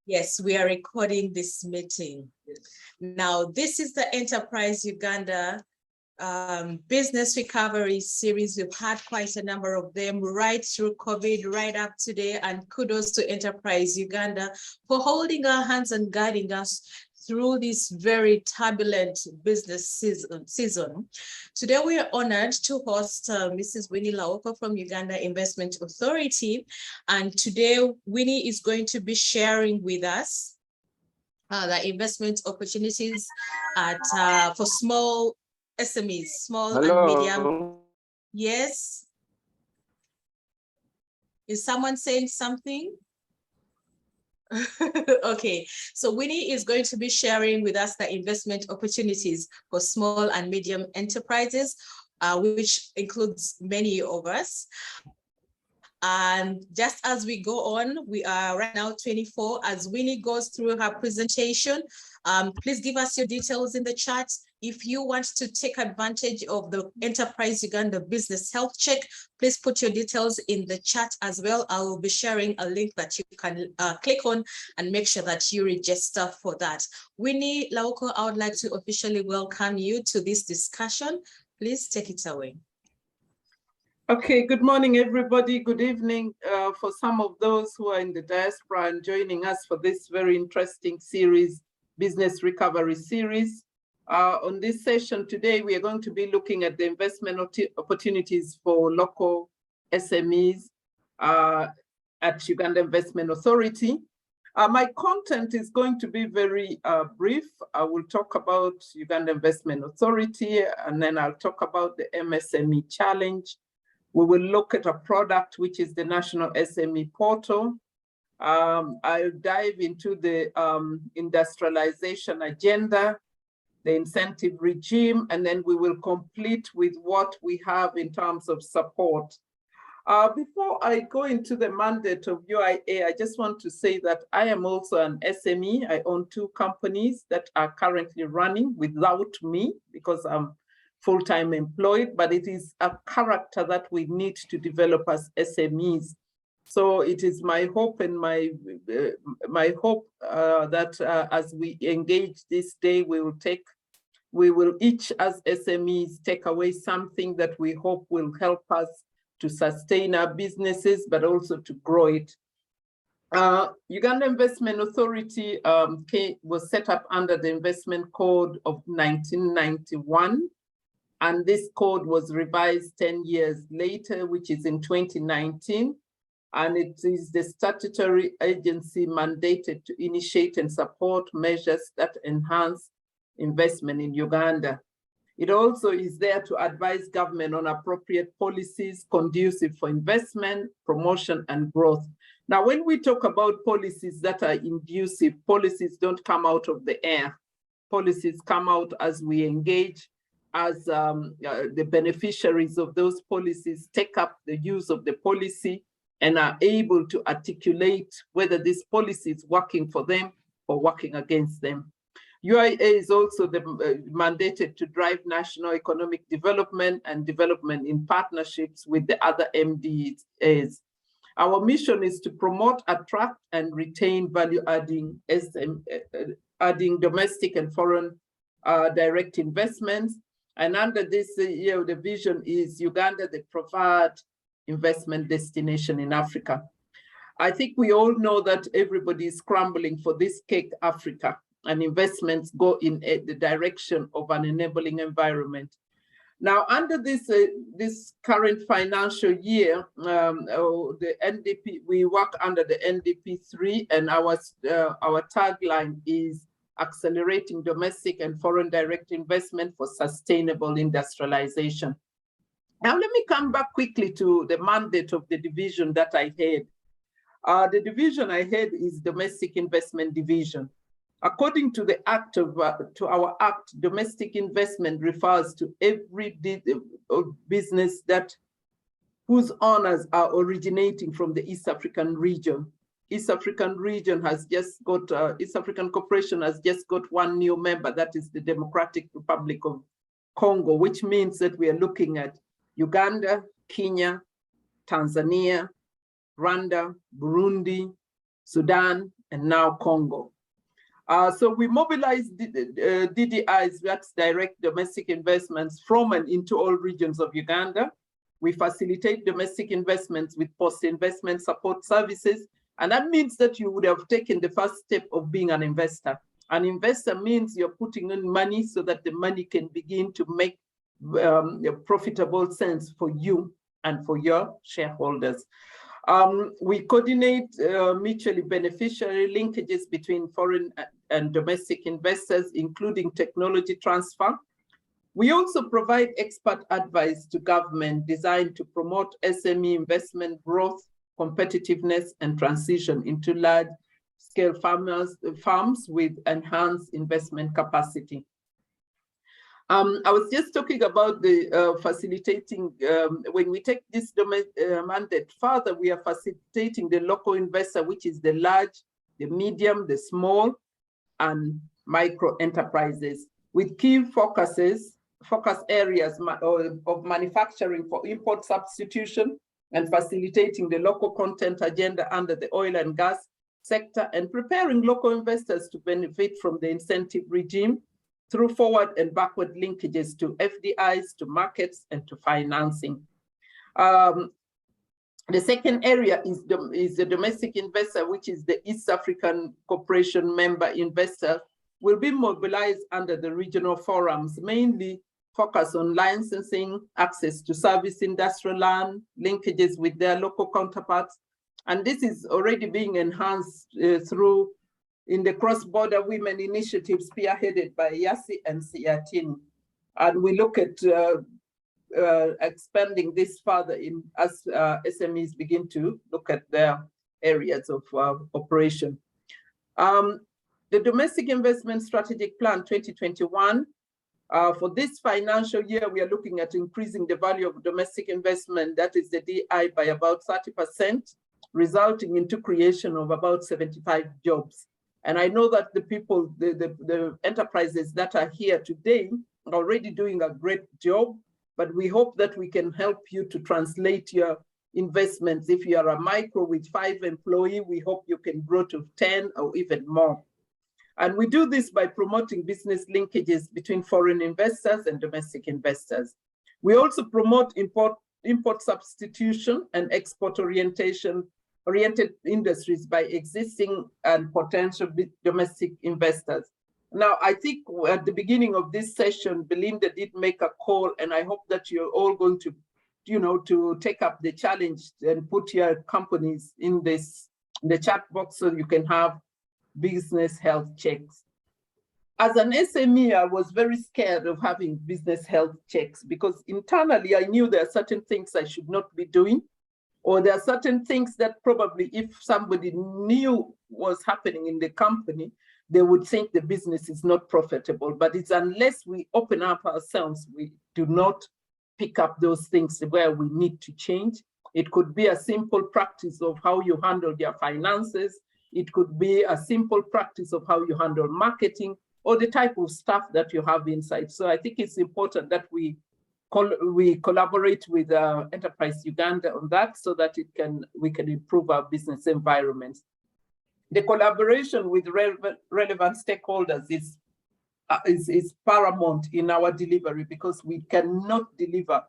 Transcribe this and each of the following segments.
Yes, we are recording this meeting. Now, this is the Enterprise Uganda business recovery series. We've had quite a number of them right through COVID, right up today, and kudos to Enterprise Uganda for holding our hands and guiding us through this very turbulent business season. Today, we are honored to host Mrs. Winnie Lawoko from Uganda Investment Authority. And today, Winnie is going to be sharing with us the investment opportunities for small SMEs, small and medium. Yes. Is someone saying something? Okay, so Winnie is going to be sharing with us the investment opportunities for small and medium enterprises, which includes many of us. And just as we go on, we are right now 24. As Winnie goes through her presentation, please give us your details in the chat. If you want to take advantage of the Enterprise Uganda Business Health Check, please put your details in the chat as well. I will be sharing a link that you can click on and make sure that you register for that. Winnie Lawoko, I would like to officially welcome you to this discussion. Please take it away. Okay, good morning, everybody. Good evening for some of those who are in the diaspora and joining us for this very interesting series, Business Recovery Series. On this session today, we are going to be looking at the investment opportunities for local SMEs at Uganda Investment Authority. My content is going to be very brief. I will talk about Uganda Investment Authority, and then I'll talk about the MSME challenge. We will look at a product, which is the National SME Portal. I'll dive into the Industrialization Agenda, the incentive regime, and then we will complete with what we have in terms of support. Before I go into the mandate of UIA, I just want to say that I am also an SME. I own 2 companies that are currently running without me because I'm full-time employed, but it is a character that we need to develop as SMEs. So it is my hope and my hope that as we engage this day, we will each as SMEs take away something that we hope will help us to sustain our businesses, but also to grow it. Uganda Investment Authority was set up under the Investment Code of 1991. And this code was revised 10 years later, which is in 2019. And it is the statutory agency mandated to initiate and support measures that enhance investment in Uganda. It also is there to advise government on appropriate policies conducive for investment, promotion, and growth. Now, when we talk about policies that are inducive, policies don't come out of the air. Policies come out as we engage, as the beneficiaries of those policies take up the use of the policy and are able to articulate whether this policy is working for them or working against them. UIA is also mandated to drive national economic development and development in partnerships with the other MDAs. Our mission is to promote, attract, and retain value-adding domestic and foreign direct investments. And under this, the vision is Uganda, the preferred investment destination in Africa. I think we all know that everybody is scrambling for this cake, Africa, and investments go in the direction of an enabling environment. Now, under this current financial year, the NDP, we work under the NDP3, and our tagline is accelerating domestic and foreign direct investment for sustainable industrialization. Now, let me come back quickly to the mandate of the division that I had. The division I had is Domestic Investment Division. According to the to our act, domestic investment refers to every business whose owners are originating from the East African region. East African region has just got, East African Corporation has just got one new member, that is the Democratic Republic of Congo, which means that we are looking at Uganda, Kenya, Tanzania, Rwanda, Burundi, Sudan, and now Congo. So we mobilize DDIs, that's direct domestic investments, from and into all regions of Uganda. We facilitate domestic investments with post-investment support services. And that means that you would have taken the first step of being an investor. An investor means you're putting in money so that the money can begin to make profitable sense for you and for your shareholders. We coordinate mutually beneficiary linkages between foreign and domestic investors, including technology transfer. We also provide expert advice to government designed to promote SME investment growth, competitiveness, and transition into large-scale farms with enhanced investment capacity. I was just talking about the facilitating, when we take this mandate further, we are facilitating the local investor, which is the large, the medium, the small, and micro enterprises, with key focus areas of manufacturing for import substitution and facilitating the local content agenda under the oil and gas sector, and preparing local investors to benefit from the incentive regime through forward and backward linkages to FDIs, to markets, and to financing. The second area is the domestic investor, which is the East African Cooperation member investor, will be mobilized under the regional forums, mainly focus on licensing, access to service industrial land, linkages with their local counterparts. And this is already being enhanced through in the cross-border women initiative spearheaded by Yasi and Siatini. And we look at expanding this further as SMEs begin to look at their areas of operation. The Domestic Investment Strategic Plan 2021, for this financial year, we are looking at increasing the value of domestic investment, that is the DI, by about 30%, resulting into creation of about 75 jobs. And I know that the people, the enterprises that are here today are already doing a great job, but we hope that we can help you to translate your investments. If you are a micro with 5 employees, we hope you can grow to 10 or even more. And we do this by promoting business linkages between foreign investors and domestic investors. We also promote import substitution and export oriented industries by existing and potential domestic investors. Now, I think at the beginning of this session, Belinda did make a call, and I hope that you're all going to, to take up the challenge and put your companies in the chat box so you can have business health checks. As an SME, I was very scared of having business health checks because internally I knew there are certain things I should not be doing, or there are certain things that probably if somebody knew was happening in the company, they would think the business is not profitable. But it's unless we open up ourselves, we do not pick up those things where we need to change. It could be a simple practice of how you handle your finances. It could be a simple practice of how you handle marketing or the type of staff that you have inside. So I think it's important that we collaborate with Enterprise Uganda on that so that we can improve our business environments. The collaboration with relevant stakeholders is paramount in our delivery because we cannot deliver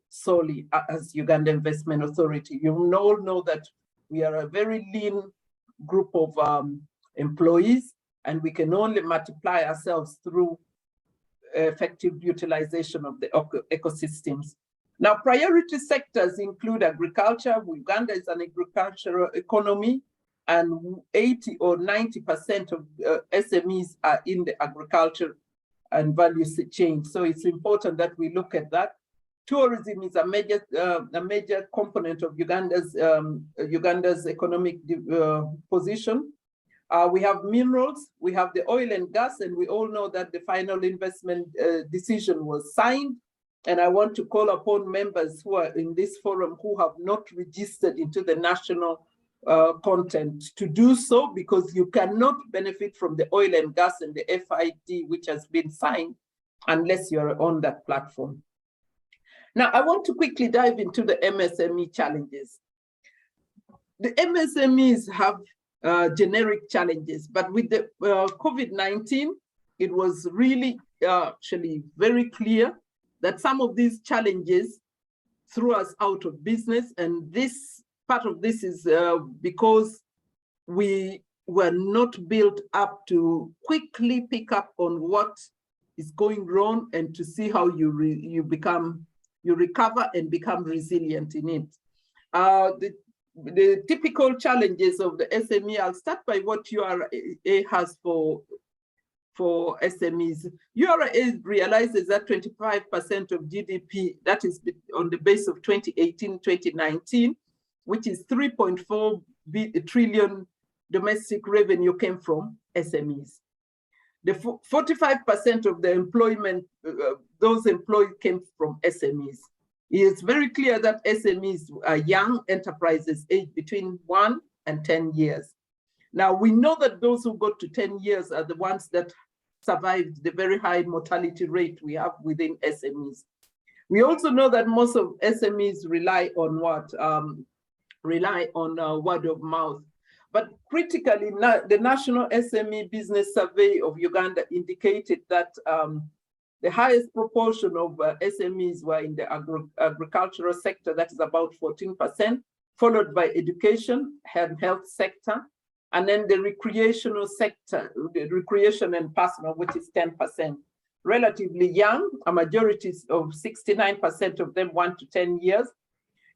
solely as Uganda Investment Authority. You all know that we are a very lean group of employees, and we can only multiply ourselves through effective utilization of the ecosystems. Now, priority sectors include agriculture. Uganda is an agricultural economy, and 80 or 90% of SMEs are in the agriculture and value chain. So it's important that we look at that. Tourism is a major component of Uganda's economic position. We have minerals, we have the oil and gas, and we all know that the final investment decision was signed. And I want to call upon members who are in this forum who have not registered into the national content to do so, because you cannot benefit from the oil and gas and the FID which has been signed unless you're on that platform. Now, I want to quickly dive into the MSME challenges. the MSMEs have generic challenges, but with the COVID-19, it was really actually very clear that some of these challenges threw us out of business. And this part of this is because we were not built up to quickly pick up on what is going wrong and to see how you recover and become resilient in it. The typical challenges of the SME, I'll start by what URA has for SMEs. URA realizes that 25% of GDP, that is on the base of 2018-2019, which is 3.4 trillion domestic revenue came from SMEs. The 45% of the employment, those employed came from SMEs. It's very clear that SMEs are young enterprises aged between 1 and 10 years. Now, we know that those who got to 10 years are the ones that survived the very high mortality rate we have within SMEs. We also know that most of SMEs rely on what? Rely on word of mouth. But critically, the National SME Business Survey of Uganda indicated that the highest proportion of SMEs were in the agricultural sector, that is about 14%, followed by education and health sector, and then the recreational sector, the recreation and personal, which is 10%. Relatively young, a majority of 69% of them 1 to 10 years.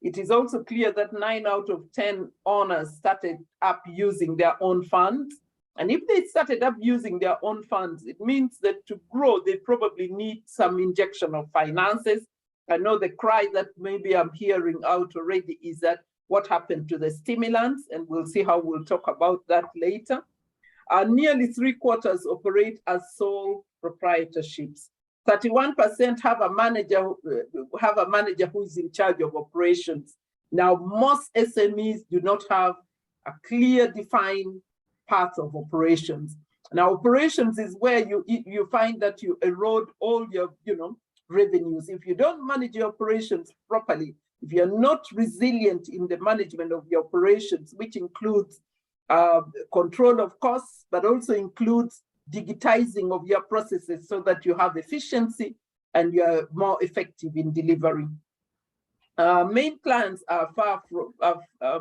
It is also clear that 9 out of 10 owners started up using their own funds. And if they started up using their own funds, it means that to grow, they probably need some injection of finances. I know the cry that maybe I'm hearing out already is that what happened to the stimulants, and we'll see how we'll talk about that later. Nearly 3/4 operate as sole proprietorships. 31% have a manager who is in charge of operations. Now, most SMEs do not have a clear defined path of operations. Now, operations is where you find that you erode all your revenues. If you don't manage your operations properly, if you're not resilient in the management of your operations, which includes control of costs, but also includes digitizing of your processes so that you have efficiency and you're more effective in delivery. Main clients are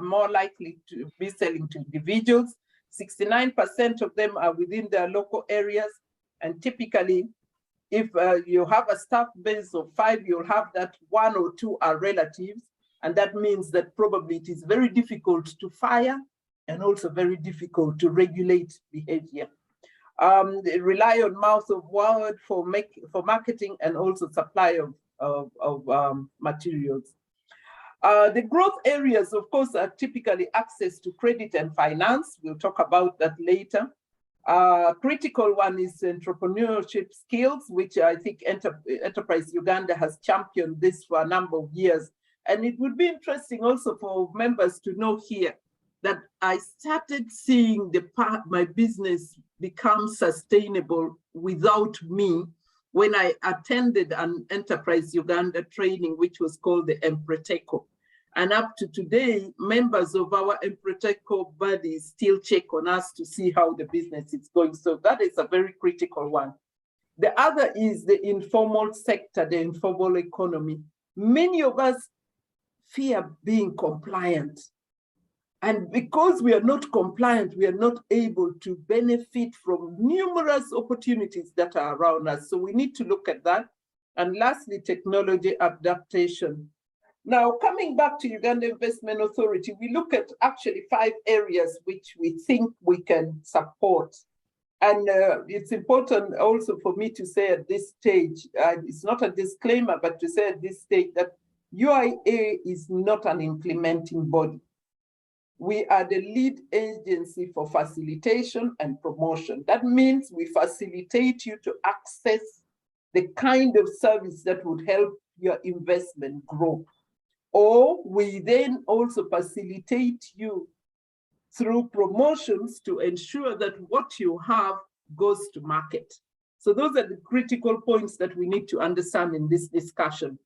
more likely to be selling to individuals. 69% of them are within their local areas. And typically, if you have a staff base of 5, you'll have that 1 or 2 are relatives. And that means that probably it is very difficult to fire and also very difficult to regulate behavior. They rely on mouth of word for marketing and also supply of materials. The growth areas, of course, are typically access to credit and finance. We'll talk about that later. Critical one is entrepreneurship skills, which I think Enterprise Uganda has championed this for a number of years. And it would be interesting also for members to know here that I started seeing my business become sustainable without me when I attended an Enterprise Uganda training, which was called the Empreteco. And up to today, members of our Empreteco body still check on us to see how the business is going. So that is a very critical one. The other is the informal sector, the informal economy. Many of us fear being compliant. And because we are not compliant, we are not able to benefit from numerous opportunities that are around us. So we need to look at that. And lastly, technology adaptation. Now, coming back to Uganda Investment Authority, we look at actually 5 areas which we think we can support. And it's important also for me to say at this stage, it's not a disclaimer, but to say at this stage that UIA is not an implementing body. We are the lead agency for facilitation and promotion. That means we facilitate you to access the kind of service that would help your investment grow. Or we then also facilitate you through promotions to ensure that what you have goes to market. So those are the critical points that we need to understand in this discussion.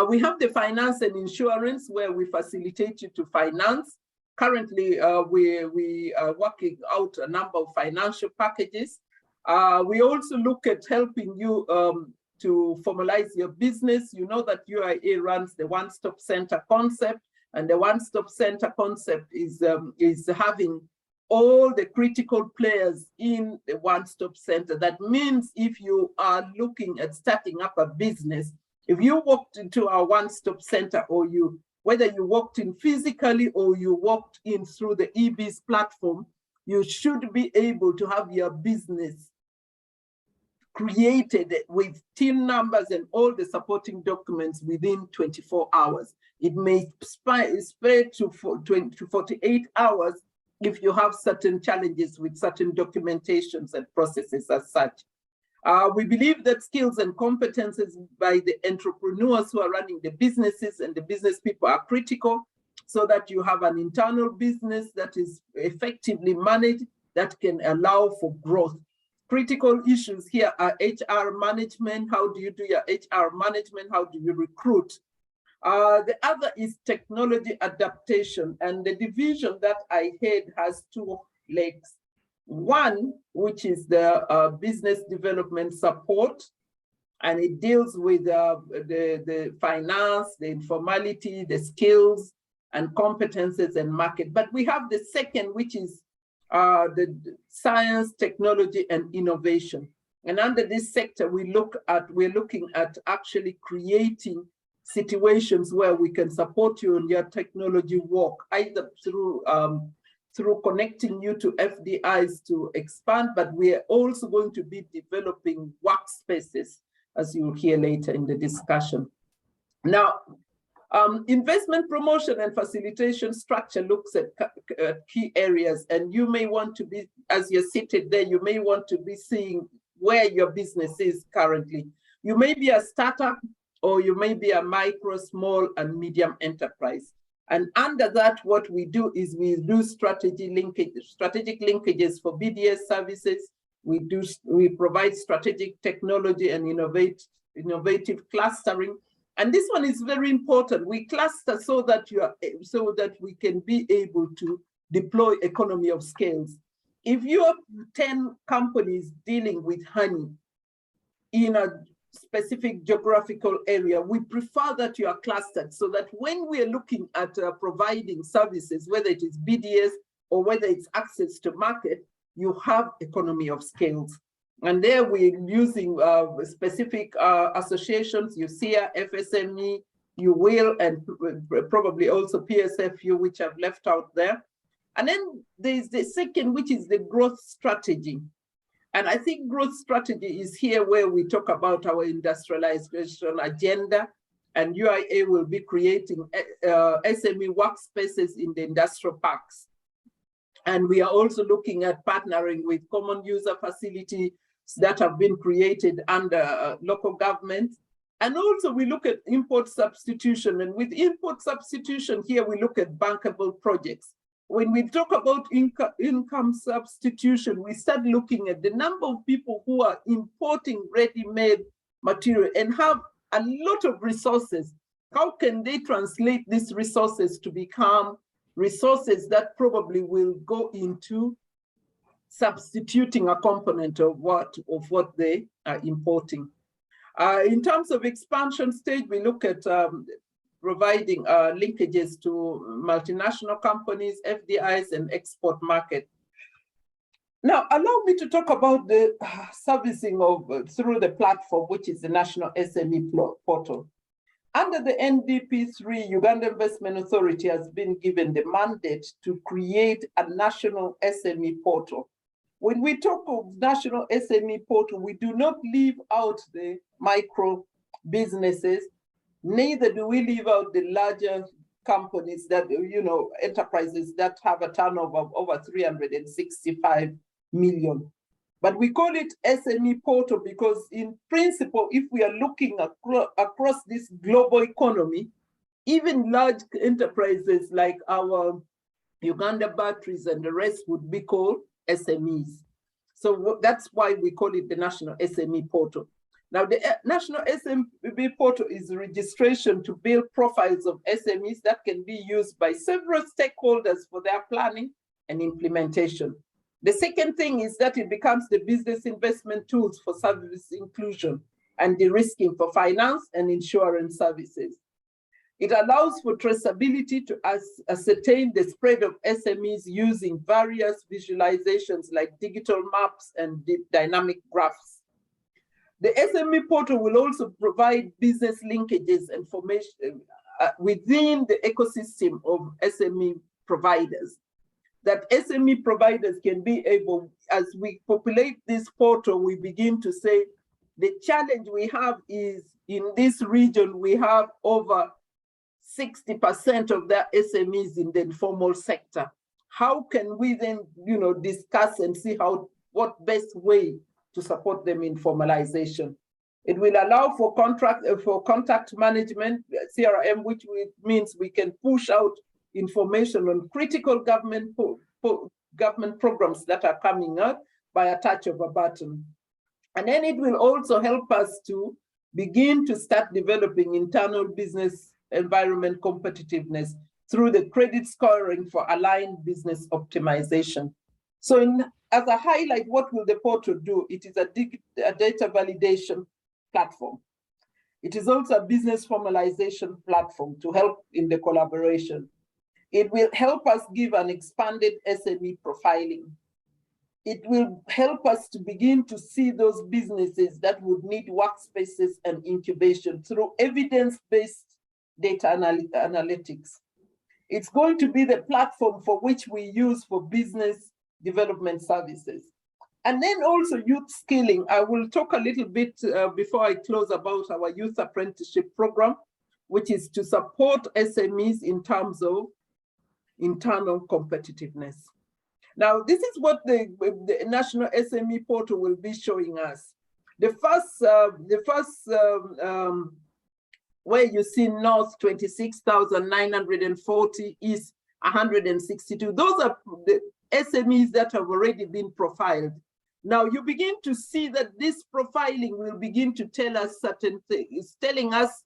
We have the finance and insurance where we facilitate you to finance. Currently, we are working out a number of financial packages. We also look at helping you to formalize your business. You know that UIA runs the one-stop center concept, and the one-stop center concept is having all the critical players in the one-stop center. That means if you are looking at starting up a business, if you walked into our one-stop center, or whether you walked in physically or you walked in through the EB's platform, you should be able to have your business created with TIN numbers and all the supporting documents within 24 hours. It may spread to 48 hours if you have certain challenges with certain documentations and processes as such. We believe that skills and competences by the entrepreneurs who are running the businesses and the business people are critical, so that you have an internal business that is effectively managed, that can allow for growth. Critical issues here are HR management. How do you do your HR management? How do you recruit? The other is technology adaptation, and the division that I head has two legs. One, which is the business development support, and it deals with the finance, the informality, the skills and competences and market. But we have the second, which is the science, technology, and innovation. And under this sector, we're looking at actually creating situations where we can support you in your technology work, either through connecting you to FDIs to expand, but we are also going to be developing workspaces, as you'll hear later in the discussion. Now, investment promotion and facilitation structure looks at key areas, and you may want to be, as you're seated there, you may want to be seeing where your business is currently. You may be a startup, or you may be a micro, small, and medium enterprise. And under that, what we do is we do strategic linkages for BDS services. We provide strategic technology and innovative clustering. And this one is very important. We cluster so that we can be able to deploy economy of scales. If you have 10 companies dealing with honey in a specific geographical area, we prefer that you are clustered, so that when we are looking at providing services, whether it is BDS or whether it's access to market, you have economy of scales. And there we're using specific associations, USEA, FSME, UWIL, and probably also PSFU, which I've left out there. And then there's the second, which is the growth strategy. And I think growth strategy is here where we talk about our industrialization agenda, and UIA will be creating SME workspaces in the industrial parks. And we are also looking at partnering with common user facilities that have been created under local government. And also we look at import substitution. And with import substitution here, we look at bankable projects. When we talk about income substitution, we start looking at the number of people who are importing ready-made material and have a lot of resources. How can they translate these resources to become resources that probably will go into substituting a component of what they are importing? In terms of expansion stage, we look at providing linkages to multinational companies, FDIs, and export market. Now, allow me to talk about the servicing of through the platform, which is the National SME Portal. Under the NDP3, Uganda Investment Authority has been given the mandate to create a National SME Portal. When we talk of National SME Portal, we do not leave out the micro businesses, neither do we leave out the larger companies that, enterprises that have a turnover of over 365 million. But we call it SME Portal because in principle, if we are looking across this global economy, even large enterprises like our Uganda Batteries and the rest would be called SMEs. So that's why we call it the National SME Portal. Now, the National SME Portal is a registration to build profiles of SMEs that can be used by several stakeholders for their planning and implementation. The second thing is that it becomes the business investment tools for service inclusion and de-risking for finance and insurance services. It allows for traceability to ascertain the spread of SMEs using various visualizations like digital maps and dynamic graphs. The SME portal will also provide business linkages and information within the ecosystem of SME providers, that SME providers can be able, as we populate this portal, we begin to say, the challenge we have is in this region, we have over 60% of their SMEs in the informal sector. How can we then, discuss and see what best way to support them in formalization? It will allow for contact management, CRM, which means we can push out information on critical government programs that are coming out by a touch of a button. And then it will also help us to begin to start developing internal business environment competitiveness through the credit scoring for aligned business optimization. So as a highlight, what will the portal do? It is a data validation platform. It is also a business formalization platform to help in the collaboration. It will help us give an expanded SME profiling. It will help us to begin to see those businesses that would need workspaces and incubation through evidence-based data analytics. It's going to be the platform for which we use for business development services. And then also youth skilling. I will talk a little bit before I close about our youth apprenticeship program, which is to support SMEs in terms of internal competitiveness. Now, this is what the National SME Portal will be showing us. The first where you see north 26,940, east 162. Those are the SMEs that have already been profiled. Now you begin to see that this profiling will begin to tell us certain things. It's telling us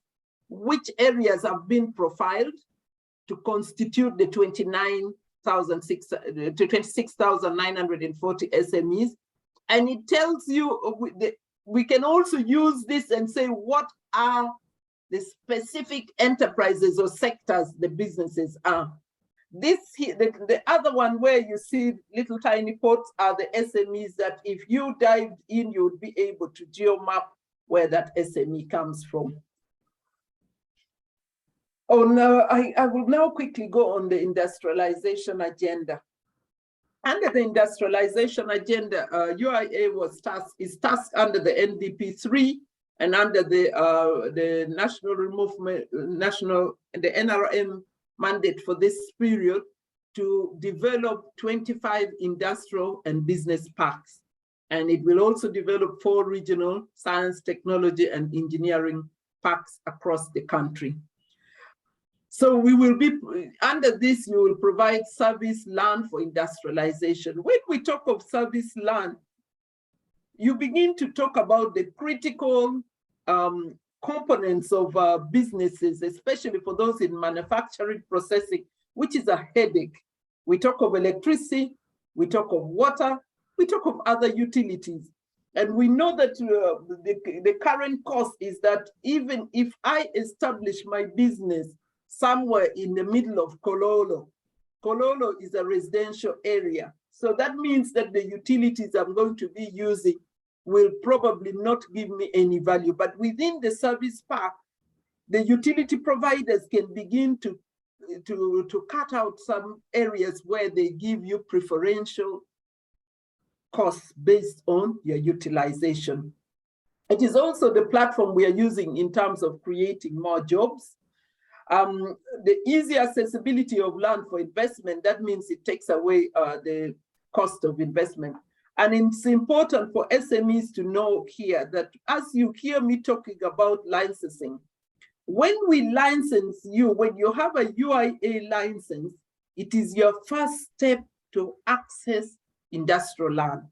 which areas have been profiled to constitute the 26,940 SMEs. And it tells you, we can also use this and say, what are the specific enterprises or sectors the businesses are. The other one where you see little tiny pots are the SMEs that if you dived in, you would be able to geomap where that SME comes from. Oh, no, I will now quickly go on the industrialization agenda. Under the industrialization agenda, UIA is tasked under the NDP 3 and under the the NRM mandate for this period to develop 25 industrial and business parks. And it will also develop 4 regional science, technology, and engineering parks across the country. So we will be, under this, you will provide service land for industrialization. When we talk of service land, you begin to talk about the critical components of businesses, especially for those in manufacturing processing, which is a headache. We talk of electricity, we talk of water, we talk of other utilities. And we know that the current cost is that even if I establish my business somewhere in the middle of Kololo, Kololo is a residential area. So that means that the utilities I'm going to be using will probably not give me any value. But within the service park, the utility providers can begin to cut out some areas where they give you preferential costs based on your utilization. It is also the platform we are using in terms of creating more jobs. The easy accessibility of land for investment, that means it takes away the cost of investment. And it's important for SMEs to know here that as you hear me talking about licensing, when we license you, when you have a UIA license, it is your first step to access industrial land.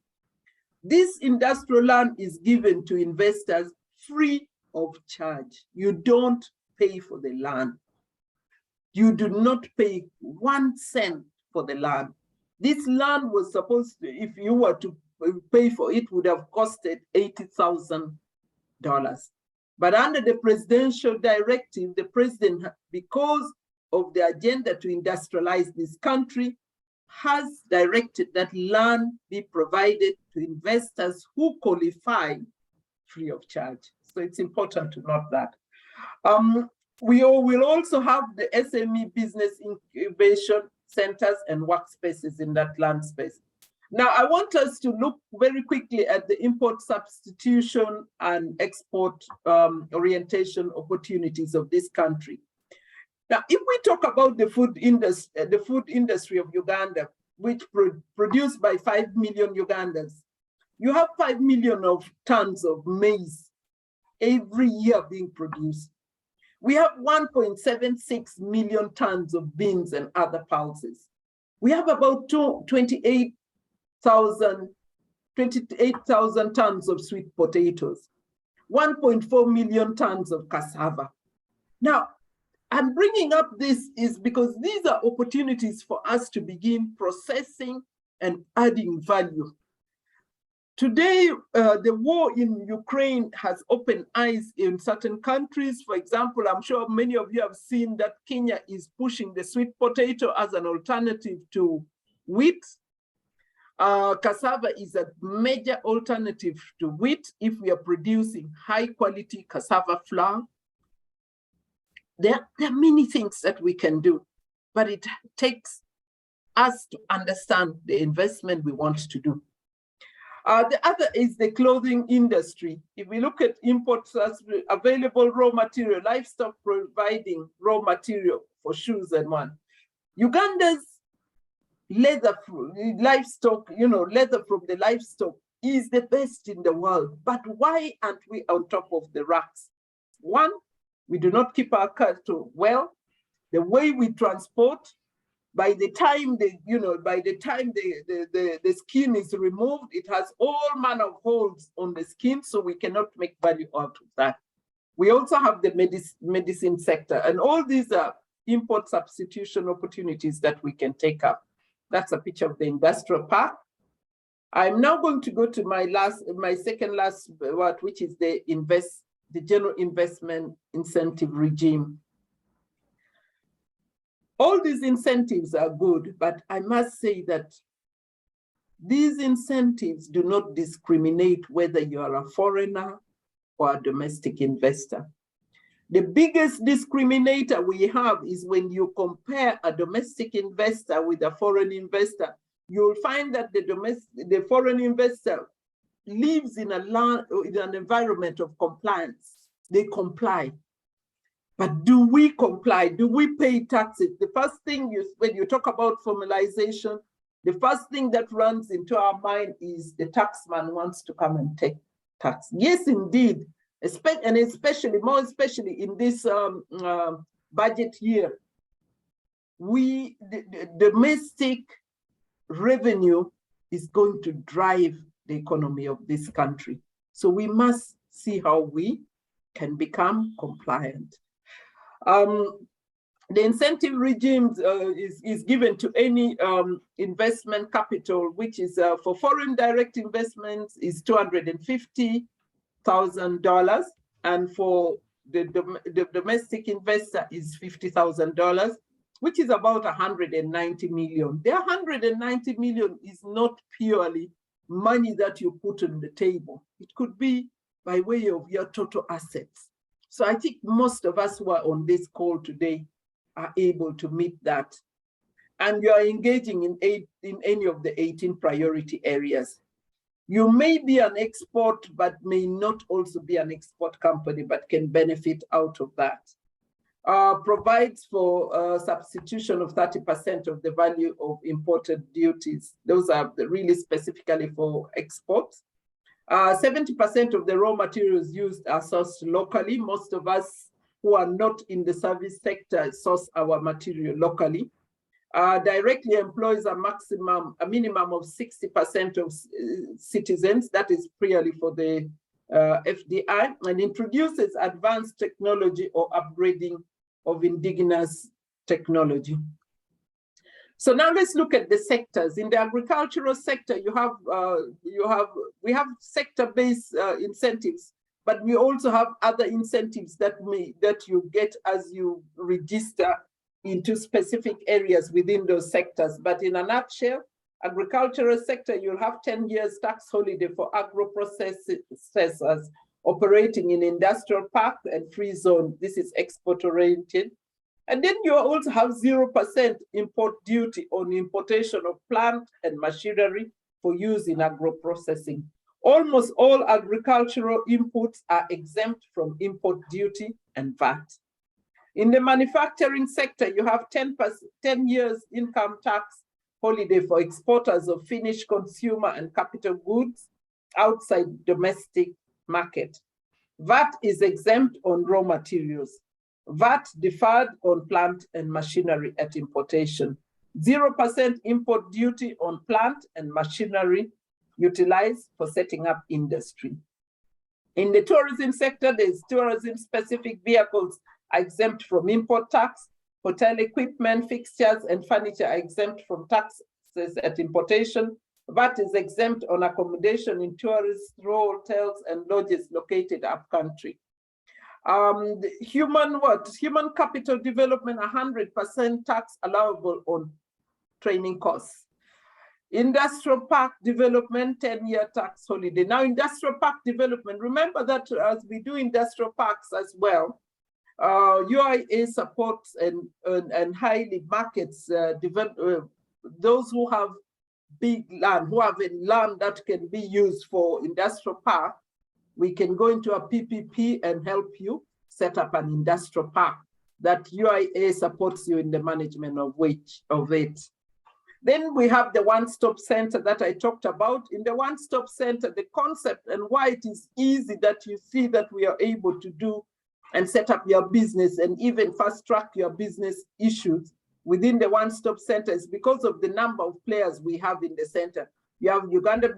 This industrial land is given to investors free of charge. You don't pay for the land. You do not pay 1 cent for the land. This land was supposed to, if you were to pay for it, would have costed $80,000. But under the presidential directive, the president, because of the agenda to industrialize this country, has directed that land be provided to investors who qualify free of charge. So it's important to note that. We will also have the SME business incubation centers and workspaces in that land space. Now, I want us to look very quickly at the import substitution and export orientation opportunities of this country. Now, if we talk about the food industry of Uganda, which produced by 5 million Ugandans, you have 5 million of tons of maize every year being produced. We have 1.76 million tons of beans and other pulses. We have about 28,000 tons of sweet potatoes, 1.4 million tons of cassava. Now, I'm bringing up this is because these are opportunities for us to begin processing and adding value. Today, the war in Ukraine has opened eyes in certain countries. For example, I'm sure many of you have seen that Kenya is pushing the sweet potato as an alternative to wheat. Cassava is a major alternative to wheat if we are producing high quality cassava flour. There are many things that we can do, but it takes us to understand the investment we want to do. The other is the clothing industry. If we look at imports as available raw material, livestock providing raw material for shoes and one. Uganda's leather livestock, leather from the livestock is the best in the world. But why aren't we on top of the racks? One, we do not keep our cattle well. The way we transport, by the time the skin is removed, it has all manner of holes on the skin, so we cannot make value out of that. We also have the medicine sector, and all these are import substitution opportunities that we can take up. That's a picture of the industrial park. I'm now going to go to my second last word, which is the general investment incentive regime. All these incentives are good, but I must say that these incentives do not discriminate whether you are a foreigner or a domestic investor. The biggest discriminator we have is when you compare a domestic investor with a foreign investor. You'll find that the foreign investor lives in an environment of compliance. They comply. But do we comply? Do we pay taxes? The first thing when you talk about formalization, the first thing that runs into our mind is the taxman wants to come and take tax. Yes, indeed, and more especially in this budget year, the domestic revenue is going to drive the economy of this country. So we must see how we can become compliant. The incentive regime is given to any investment capital, which is for foreign direct investments is $250,000, and for the domestic investor is $50,000, which is about 190 million. The 190 million is not purely money that you put on the table. It could be by way of your total assets. So I think most of us who are on this call today are able to meet that. And you are engaging in any of the 18 priority areas. You may be an export, but may not also be an export company, but can benefit out of that. Provides for substitution of 30% of the value of imported duties. Those are really specifically for exports. 70% of the raw materials used are sourced locally. Most of us who are not in the service sector source our material locally. Directly employs a minimum of 60% of citizens. That is purely for the FDI, and introduces advanced technology or upgrading of indigenous technology. So now let's look at the sectors. In the agricultural sector, we have sector-based incentives, but we also have other incentives that you get as you register into specific areas within those sectors. But in a nutshell, agricultural sector, you'll have 10 years tax holiday for agro-processors operating in industrial park and free zone. This is export-oriented. And then you also have 0% import duty on importation of plant and machinery for use in agro-processing. Almost all agricultural inputs are exempt from import duty and VAT. In the manufacturing sector, you have 10 years income tax holiday for exporters of finished consumer and capital goods outside domestic market. VAT is exempt on raw materials. VAT deferred on plant and machinery at importation. 0% import duty on plant and machinery utilized for setting up industry. In the tourism sector, there's tourism-specific vehicles are exempt from import tax. Hotel equipment, fixtures, and furniture are exempt from taxes at importation. VAT is exempt on accommodation in tourist hotels and lodges located upcountry. Human capital development, 100% tax allowable on training costs. Industrial park development, 10-year tax holiday. Now, industrial park development, remember that as we do industrial parks as well, UIA supports and highly markets those who have big land, who have a land that can be used for industrial park. We can go into a PPP and help you set up an industrial park that UIA supports you in the management of it. Then we have the one-stop center that I talked about. In the one-stop center, the concept and why it is easy that you see that we are able to do and set up your business and even fast track your business issues within the one-stop center is because of the number of players we have in the center. You have Uganda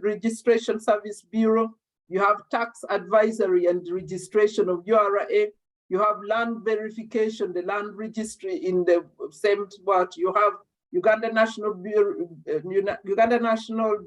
Registration Service Bureau, you have tax advisory and registration of URA, you have land verification, the land registry in the same spot, you have Uganda National Bureau, Uganda National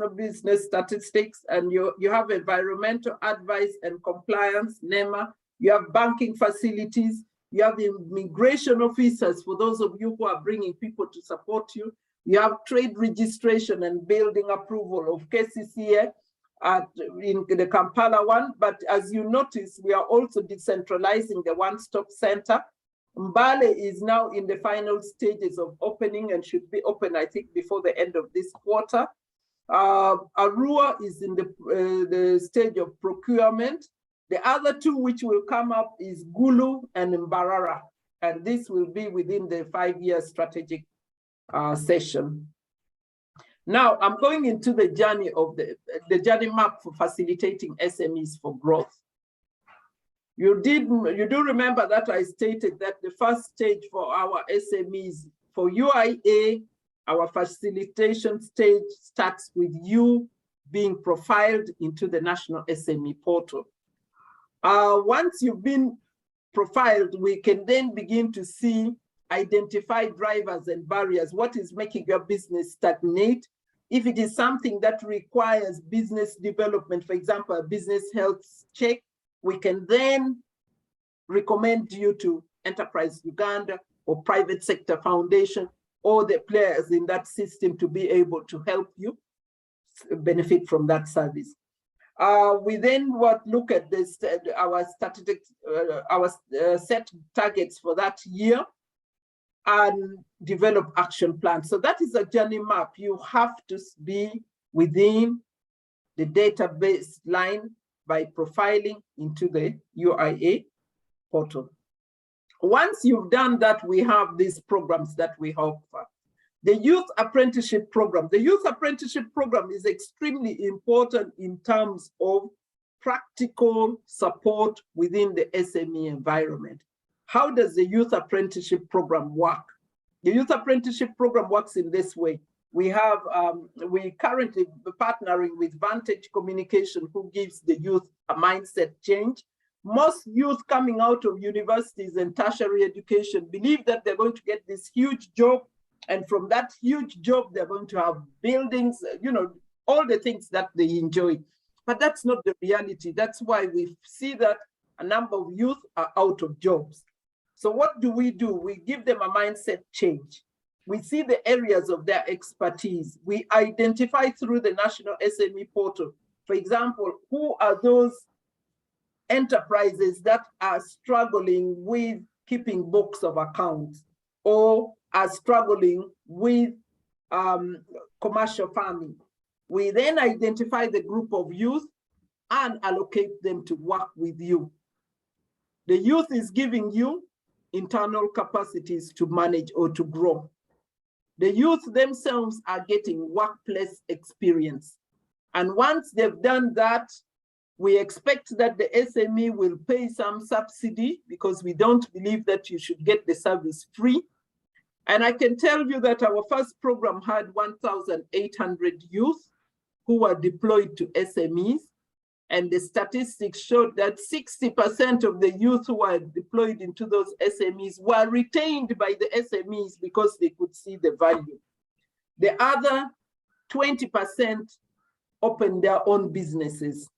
Business Statistics, and you have environmental advice and compliance, NEMA, you have banking facilities, you have immigration officers for those of you who are bringing people to support you, you have trade registration and building approval of KCCA in the Kampala one, but as you notice, we are also decentralizing the one-stop center. Mbale is now in the final stages of opening and should be open, I think, before the end of this quarter. Arua is in the stage of procurement. The other two which will come up is Gulu and Mbarara, and this will be within the 5-year strategic session. Now, I'm going into the journey of the journey map for facilitating SMEs for growth. You do remember that I stated that the first stage for our SMEs, for UIA, our facilitation stage starts with you being profiled into the National SME Portal. Once you've been profiled, we can then begin to see, identify drivers and barriers. What is making your business stagnate? If it is something that requires business development, for example, a business health check, we can then recommend you to Enterprise Uganda or private sector foundation or the players in that system to be able to help you benefit from that service. We then look at this, our statistics, set targets for that year and develop action plans. So that is a journey map. You have to be within the database line by profiling into the UIA portal. Once you've done that, we have these programs that we offer. The Youth Apprenticeship Program. The Youth Apprenticeship Program is extremely important in terms of practical support within the SME environment. How does the Youth Apprenticeship Program work? The youth apprenticeship program works in this way. We have, we currently partnering with Vantage Communication, who gives the youth a mindset change. Most youth coming out of universities and tertiary education believe that they're going to get this huge job. And from that huge job, they're going to have buildings, you know, all the things that they enjoy. But that's not the reality. That's why we see that a number of youth are out of jobs. So what do? We give them a mindset change. We see the areas of their expertise. We identify through the National SME Portal, for example, who are those enterprises that are struggling with keeping books of accounts or are struggling with commercial farming. We then identify the group of youth and allocate them to work with you. The youth is giving you internal capacities to manage or to grow. The youth themselves are getting workplace experience. And once they've done that, we expect that the SME will pay some subsidy because we don't believe that you should get the service free. And I can tell you that our first program had 1,800 youth who were deployed to SMEs. And the statistics showed that 60% of the youth who were deployed into those SMEs were retained by the SMEs because they could see the value. The other 20% opened their own businesses.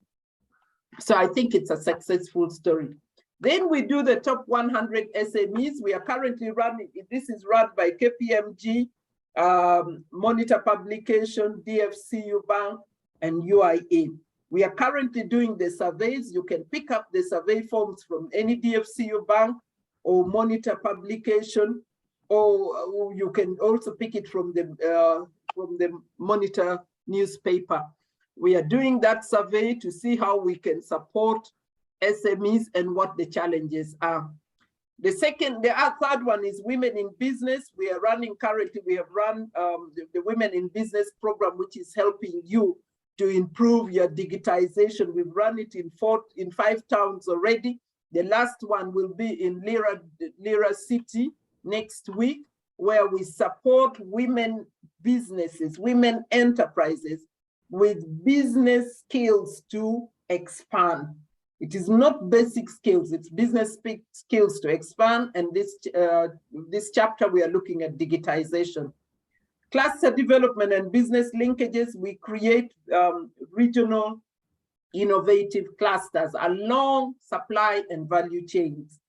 So I think it's a successful story. Then we do the top 100 SMEs. We are currently running, this is run by KPMG, Monitor Publication, DFCU Bank, and UIA. We are currently doing the surveys. You can pick up the survey forms from any DFCU bank or Monitor Publication, or you can also pick it from the Monitor newspaper. We are doing that survey to see how we can support SMEs and what the challenges are. The third one is women in business. We are running currently, we have run the Women in Business program, which is helping you to improve your digitization. We've run it in 5 towns already. The last one will be in Lira City next week, where we support women businesses, women enterprises with business skills to expand. It is not basic skills, it's business skills to expand. And this chapter, we are looking at digitization. Cluster development and business linkages, we create regional innovative clusters along supply and value chains.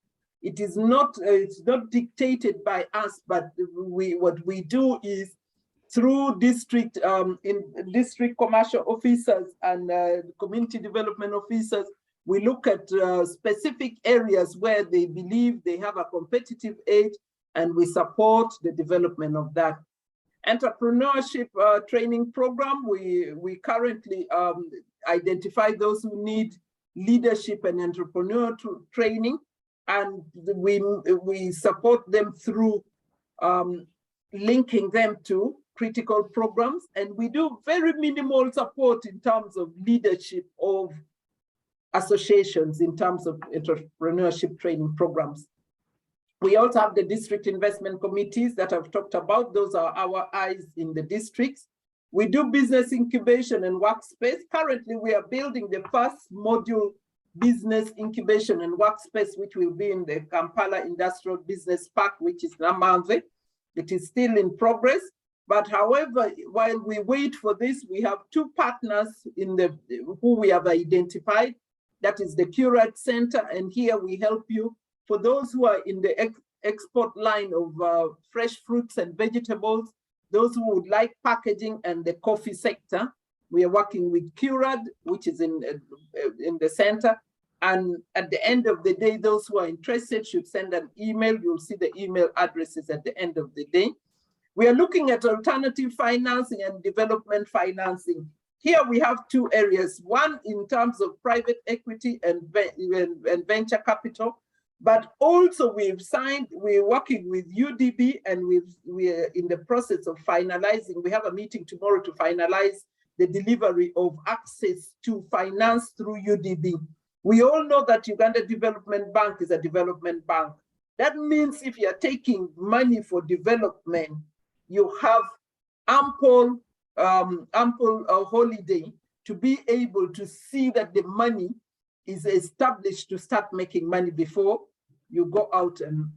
It's not dictated by us, but what we do is through district commercial officers and community development officers, we look at specific areas where they believe they have a competitive edge, and we support the development of that. Entrepreneurship training program, we currently identify those who need leadership and entrepreneur training, and we support them through linking them to critical programs. And we do very minimal support in terms of leadership of associations in terms of entrepreneurship training programs. We also have the district investment committees that I've talked about. Those are our eyes in the districts. We do business incubation and workspace. Currently, we are building the first module business incubation and workspace, which will be in the Kampala Industrial Business Park, which is Namanve. It is still in progress. But however, while we wait for this, we have 2 partners who we have identified. That is the Curate Center, and here we help you. For those who are in the export line of fresh fruits and vegetables, those who would like packaging, and the coffee sector, we are working with Curad, which is in the center. And at the end of the day, those who are interested should send an email. You'll see the email addresses at the end of the day. We are looking at alternative financing and development financing. Here we have 2 areas, one in terms of private equity and venture capital. But also we're working with UDB, and we're in the process of finalizing. We have a meeting tomorrow to finalize the delivery of access to finance through UDB. We all know that Uganda Development Bank is a development bank, That means if you're taking money for development, you have ample holiday to be able to see that the money is established to start making money before you go out and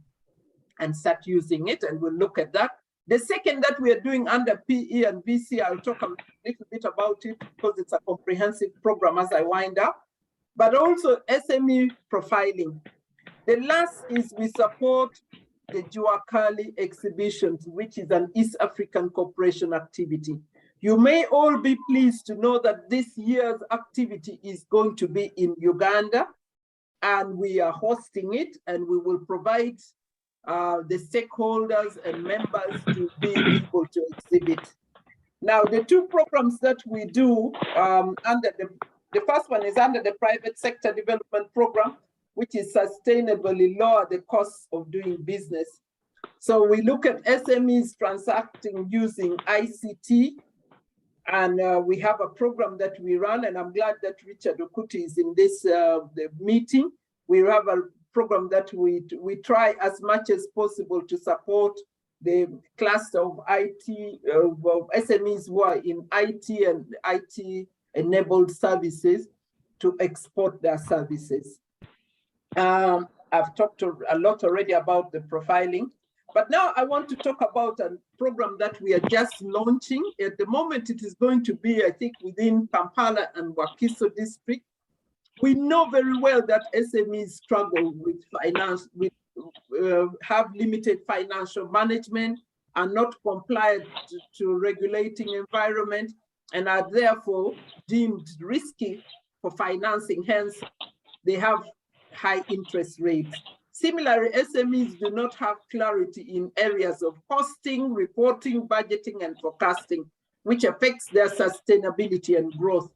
start using it, and we'll look at that. The second that we are doing under PE and VC, I'll talk a little bit about it because it's a comprehensive program as I wind up, but also SME profiling. The last is we support the Juakali exhibitions, which is an East African cooperation activity. You may all be pleased to know that this year's activity is going to be in Uganda, and we are hosting it, and we will provide the stakeholders and members to be able to exhibit. Now, the two programs that we do under the first one is under the Private Sector Development Program, which is sustainably lower the cost of doing business. So we look at SMEs transacting using ICT, and we have a program that we run, and I'm glad that Richard Okuti is in this the meeting. We have a program that we try as much as possible to support the cluster of IT, of SMEs who are in IT and IT-enabled services to export their services. I've talked a lot already about the profiling, but now I want to talk about a program that we are just launching. At the moment, it is going to be, I think, within Kampala and Wakiso district. We know very well that SMEs struggle with finance, have limited financial management, are not compliant to regulating environment, and are therefore deemed risky for financing. Hence, they have high interest rates. Similarly, SMEs do not have clarity in areas of costing, reporting, budgeting, and forecasting, which affects their sustainability and growth.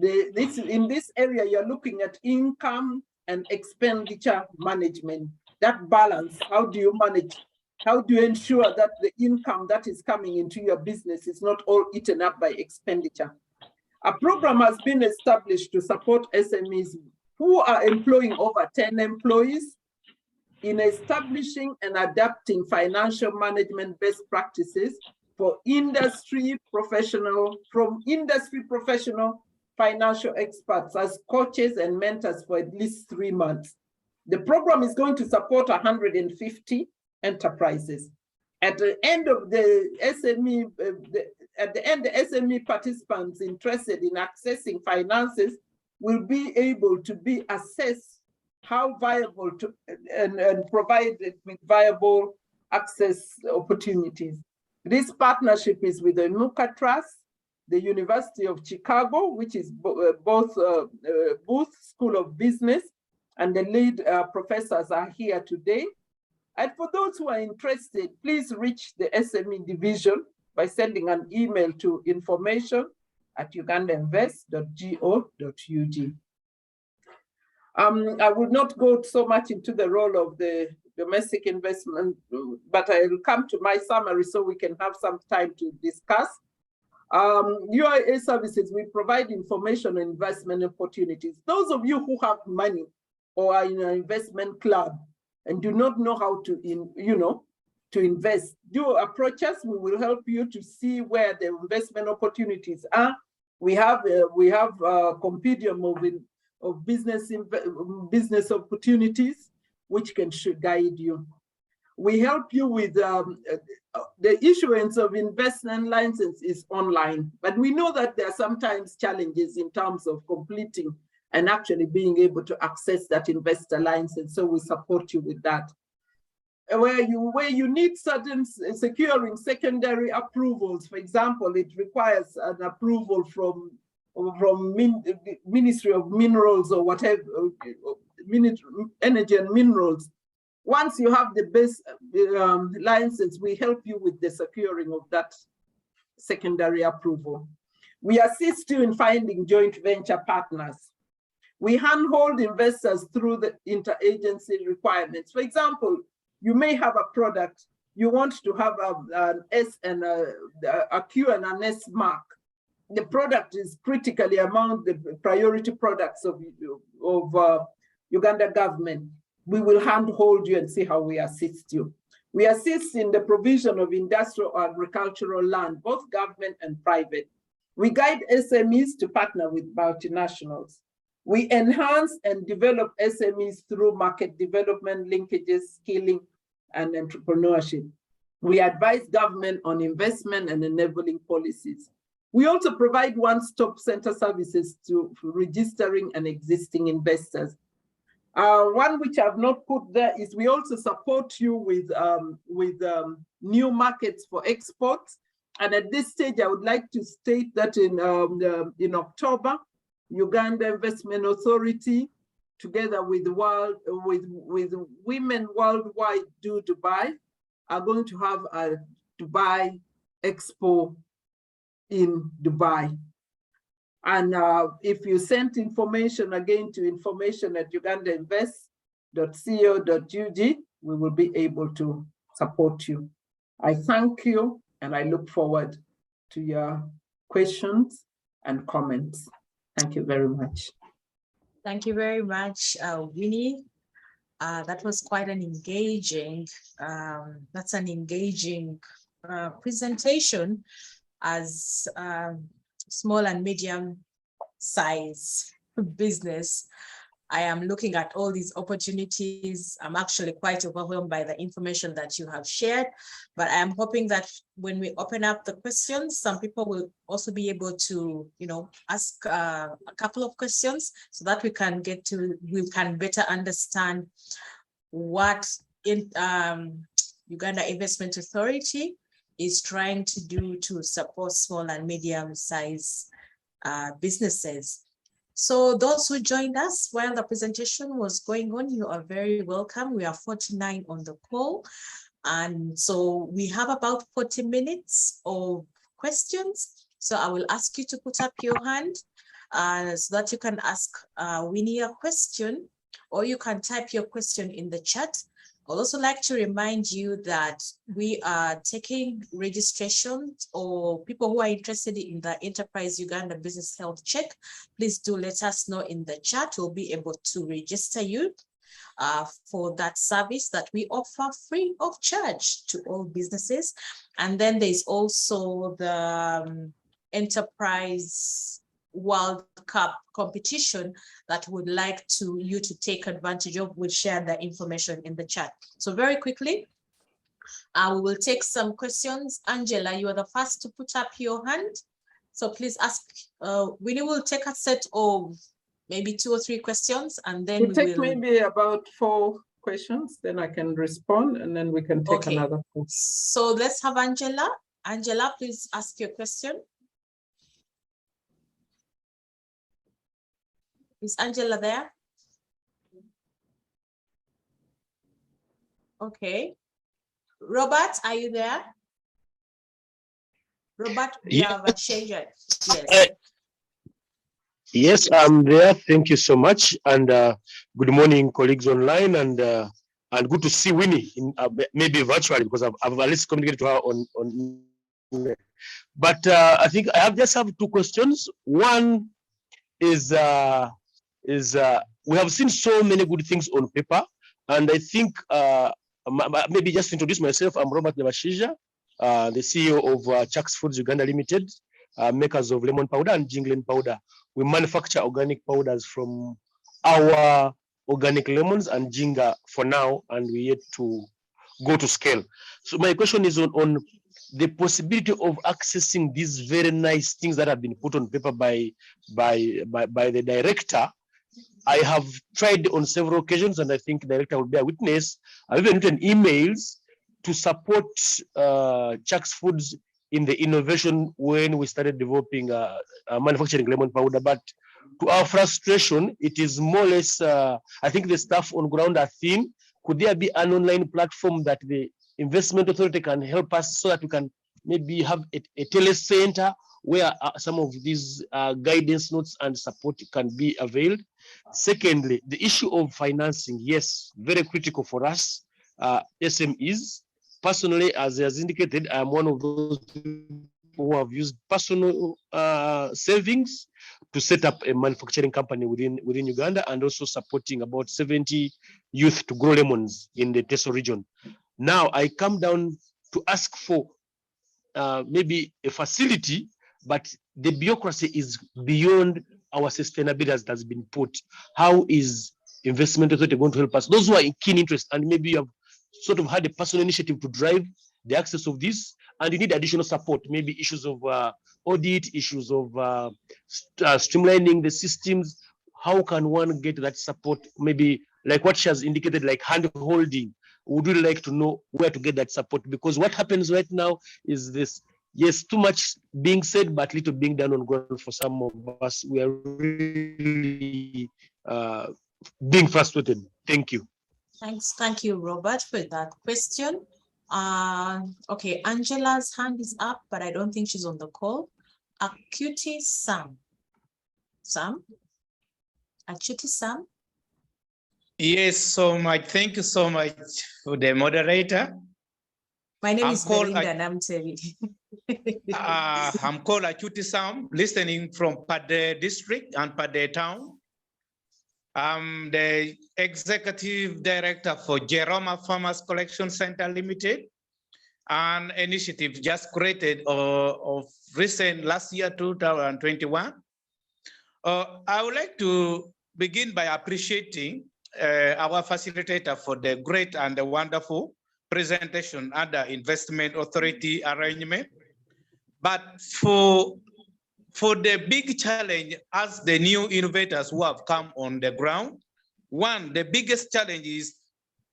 In this area, you're looking at income and expenditure management. That balance, how do you manage? How do you ensure that the income that is coming into your business is not all eaten up by expenditure? A program has been established to support SMEs who are employing over 10 employees in establishing and adapting financial management best practices for industry professional financial experts as coaches and mentors for at least 3 months. The program is going to support 150 enterprises. At the end of the SME, the SME participants interested in accessing finances will be able to be assessed how viable to and provided with viable access opportunities. This partnership is with the Nuka Trust, the University of Chicago, which is both Booth School of Business, and the lead professors are here today. And for those who are interested, please reach the SME division by sending an email to information@ugandainvest.go.ug. I would not go so much into the role of the domestic investment, but I will come to my summary so we can have some time to discuss. UIA services, we provide information on investment opportunities. Those of you who have money or are in an investment club and do not know how to, to invest, do approach us. We will help you to see where the investment opportunities are. We have a compendium of business opportunities, which should guide you. We help you with the issuance of investment license is online, but we know that there are sometimes challenges in terms of completing and actually being able to access that investor license. So we support you with that. Where you need certain securing secondary approvals, for example, it requires an approval from Ministry of Minerals or whatever, Energy and Minerals. Once you have the base license, we help you with the securing of that secondary approval. We assist you in finding joint venture partners. We handhold investors through the interagency requirements. For example, you may have a product, you want to have an S and a Q and an S mark. The product is critically among the priority products of Uganda government. we will handhold you and see how we assist you. We assist in the provision of industrial or agricultural land, both government and private. We guide SMEs to partner with multinationals. We enhance and develop SMEs through market development, linkages, skilling, and entrepreneurship. We advise government on investment and enabling policies. We also provide one-stop center services to registering and existing investors. One which I've not put there is we also support you with new markets for exports. And at this stage, I would like to state that in October, Uganda Investment Authority, together with Women Worldwide Do Dubai, are going to have a Dubai Expo in Dubai. And if you send information again to information@ugandainvest.co.ug, we will be able to support you. I thank you and I look forward to your questions and comments. Thank you very much. Thank you very much, Winnie. That was quite an engaging, presentation as small and medium size business. I am looking at all these opportunities. I'm actually quite overwhelmed by the information that you have shared, but I am hoping that when we open up the questions, some people will also be able to, ask a couple of questions so that we can better understand what Uganda Investment Authority is trying to do to support small and medium-sized businesses. So those who joined us while the presentation was going on, you are very welcome. We are 49 on the call. And so we have about 40 minutes of questions. So I will ask you to put up your hand so that you can ask Winnie a question, or you can type your question in the chat. I'd also like to remind you that we are taking registrations or people who are interested in the Enterprise Uganda Business Health Check. Please do let us know in the chat. We'll be able to register you for that service that we offer free of charge to all businesses. And then there's also the Enterprise World Cup competition that would like you to take advantage of. We'll share the information in the chat. So very quickly, we will take some questions. Angela, you are the first to put up your hand. So please ask. Winnie will take a set of maybe 2 or 3 questions, and then we'll take maybe about 4 questions, then I can respond, and then we can take another question. So let's have Angela. Angela, please ask your question. Is Angela there? Okay. Robert, are you there? Robert, you have a change. Yes. Yes, I'm there. Thank you so much. And good morning, colleagues online, and good to see Winnie, maybe virtually, because I've at least communicated to her on. But I think I just have 2 questions. One is we have seen so many good things on paper, and I think maybe just introduce myself. I'm Robert Nebashija, the CEO of Chax Foods Uganda Limited, makers of lemon powder and jingling powder. We manufacture organic powders from our organic lemons and ginger for now, and we yet to go to scale. So my question is on the possibility of accessing these very nice things that have been put on paper by the director. I have tried on several occasions, and I think the director will be a witness. I've even written emails to support Chax Foods in the innovation when we started developing manufacturing lemon powder. But to our frustration, it is more or less, I think the staff on ground are thin. Could there be an online platform that the Investment Authority can help us so that we can maybe have a telecenter where some of these guidance notes and support can be availed? Secondly, the issue of financing, yes, very critical for us, SMEs. Personally, as has indicated, I'm one of those people who have used personal savings to set up a manufacturing company within Uganda, and also supporting about 70 youth to grow lemons in the Teso region. Now I come down to ask for maybe a facility, but the bureaucracy is beyond our sustainability as has been put. How is Investment Authority going to help us? Those who are in keen interest, and maybe you have sort of had a personal initiative to drive the access of this, and you need additional support, maybe issues of audit, issues of streamlining the systems. How can one get that support? Maybe like what she has indicated, like hand holding. Would really like to know where to get that support, because what happens right now is this: yes, too much being said, but little being done on ground for some of us. We are really being frustrated. Thank you. Thank you, Robert, for that question. Okay, Angela's hand is up, but I don't think she's on the call. Acuity Sam. Acuity Sam. Yes, so much. Thank you so much for the moderator. My name is Belinda and I'm Terry. I'm called Acuity Sam, listening from Pade district and Pade town. I'm the executive director for Jeroma Farmers Collection Center Limited, an initiative just created of recent last year, 2021. I would like to begin by appreciating our facilitator for the great and the wonderful presentation under Investment Authority arrangement. But for the big challenge as the new innovators who have come on the ground, the biggest challenge is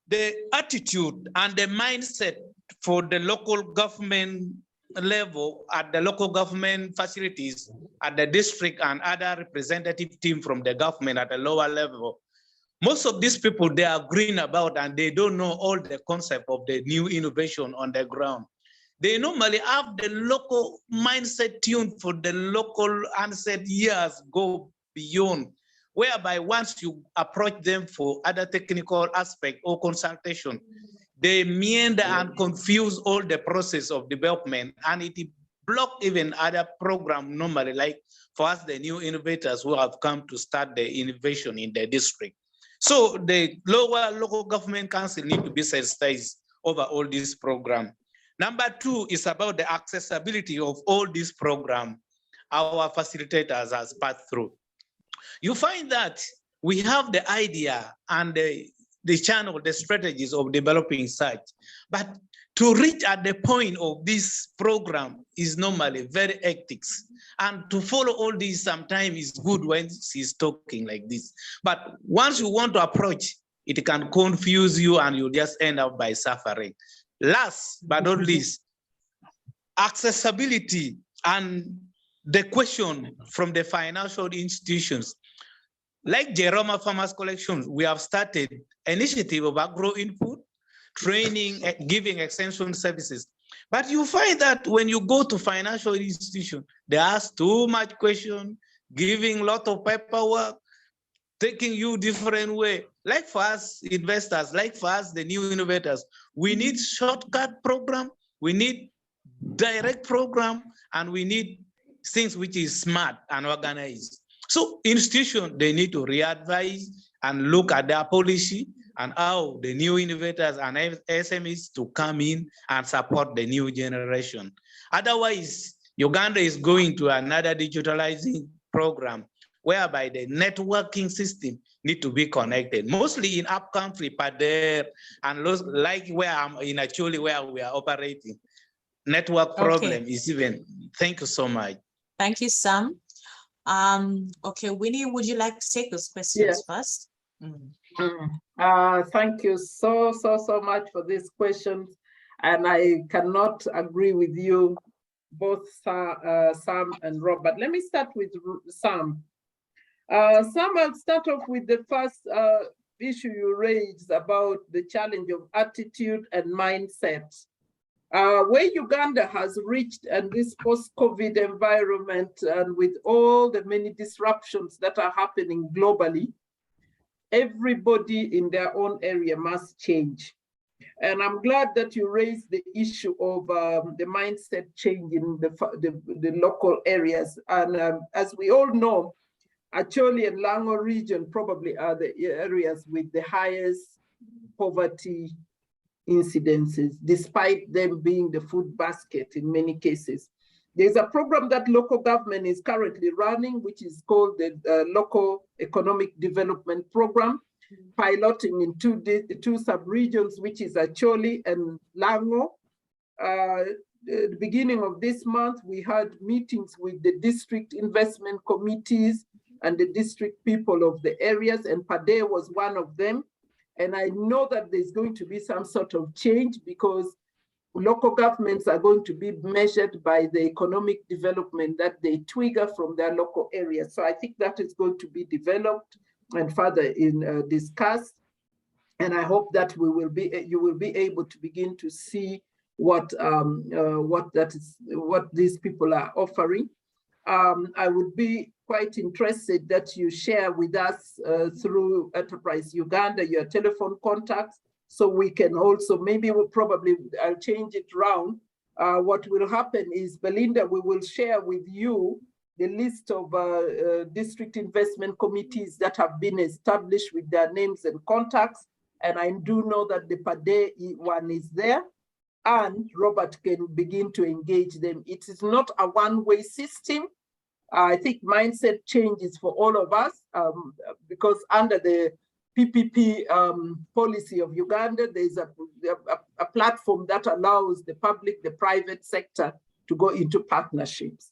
the attitude and the mindset for the local government level, at the local government facilities, at the district and other representative team from the government at a lower level. Most of these people, they are green about and they don't know all the concept of the new innovation on the ground. They normally have the local mindset tuned for the local unsaid years go beyond, whereby once you approach them for other technical aspect or consultation, they meander and confuse all the process of development, and it block even other program normally, like for us, the new innovators who have come to start the innovation in the district. So the lower local government council need to be sensitized over all these programs. Number two is about the accessibility of all these programs our facilitators has passed through. You find that we have the idea and the channel, the strategies of developing such, but to reach at the point of this program is normally very hectic. And to follow all these sometimes is good when she's talking like this. But once you want to approach, it can confuse you and you just end up by suffering. Last but not least, accessibility and the question from the financial institutions. Like Jeroma Farmers Collections, we have started initiative of agro input, training, giving extension services. But you find that when you go to financial institution, they ask too much question, giving a lot of paperwork, taking you different way. Like for us investors, like for us the new innovators, we need shortcut program, we need direct program, and we need things which is smart and organized. So institutions, they need to re-advise and look at their policy and how the new innovators and SMEs to come in and support the new generation. Otherwise, Uganda is going to another digitalizing program whereby the networking system need to be connected, mostly in upcountry, Pader, and like where I'm in actually where we are operating. Network problem is even. Thank you so much. Thank you, Sam. Okay, Winnie, would you like to take those questions first? Thank you so much for these questions. And I cannot agree with you, both Sam and Rob. But let me start with Sam. Sam, I'll start off with the first issue you raised about the challenge of attitude and mindset. Where Uganda has reached and this post-COVID environment and with all the many disruptions that are happening globally, everybody in their own area must change. And I'm glad that you raised the issue of the mindset change in the local areas. And as we all know, Acholi and Lango region probably are the areas with the highest poverty incidences, despite them being the food basket in many cases. There's a program that local government is currently running, which is called the Local Economic Development Program, piloting in two sub-regions, which is Acholi and Lango. At the beginning of this month, we had meetings with the district investment committees and the district people of the areas, and Pade was one of them. And I know that there's going to be some sort of change because local governments are going to be measured by the economic development that they trigger from their local areas. So I think that is going to be developed and further discussed. And I hope that you will be able to begin to see what these people are offering. I would be quite interested that you share with us through Enterprise Uganda your telephone contacts, so we can also, maybe I'll change it around. What will happen is, Belinda, we will share with you the list of district investment committees that have been established with their names and contacts. And I do know that the Pade one is there, and Robert can begin to engage them. It is not a one-way system. I think mindset changes for all of us because under the PPP policy of Uganda, there's a platform that allows the public, the private sector to go into partnerships.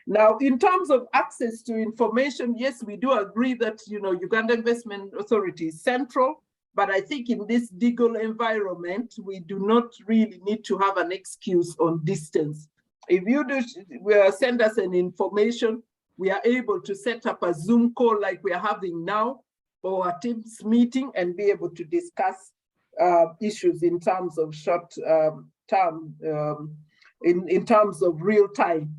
Now, in terms of access to information, yes, we do agree that Uganda Investment Authority is central, but I think in this legal environment, we do not really need to have an excuse on distance. If you send us an information, we are able to set up a Zoom call like we are having now, or a Teams meeting, and be able to discuss issues in terms of short term, in terms of real time.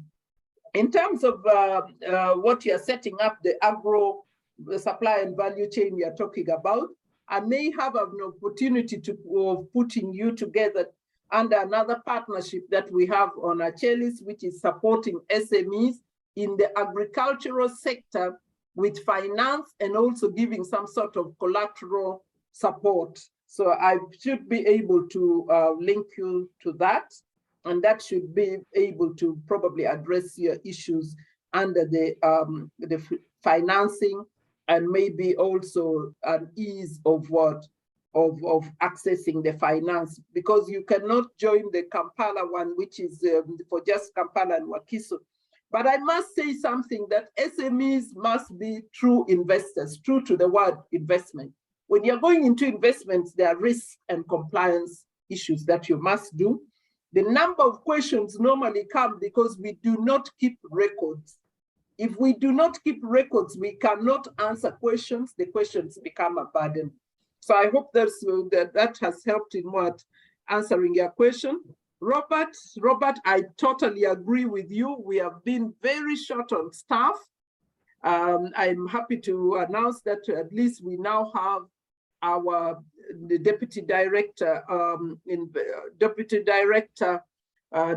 In terms of what you're setting up, the agro supply and value chain you're talking about, I may have an opportunity of putting you together under another partnership that we have on Achelis, which is supporting SMEs in the agricultural sector with finance and also giving some sort of collateral support. So I should be able to link you to that, and that should be able to probably address your issues under the financing, and maybe also an ease of accessing the finance, because you cannot join the Kampala one, which is for just Kampala and Wakiso. But I must say something, that SMEs must be true investors, true to the word investment. When you're going into investments, there are risks and compliance issues that you must do. The number of questions normally come because we do not keep records. If we do not keep records, we cannot answer questions. The questions become a burden. So I hope that has helped in answering your question. Robert, I totally agree with you. We have been very short on staff. I'm happy to announce that at least we now have the Deputy Director,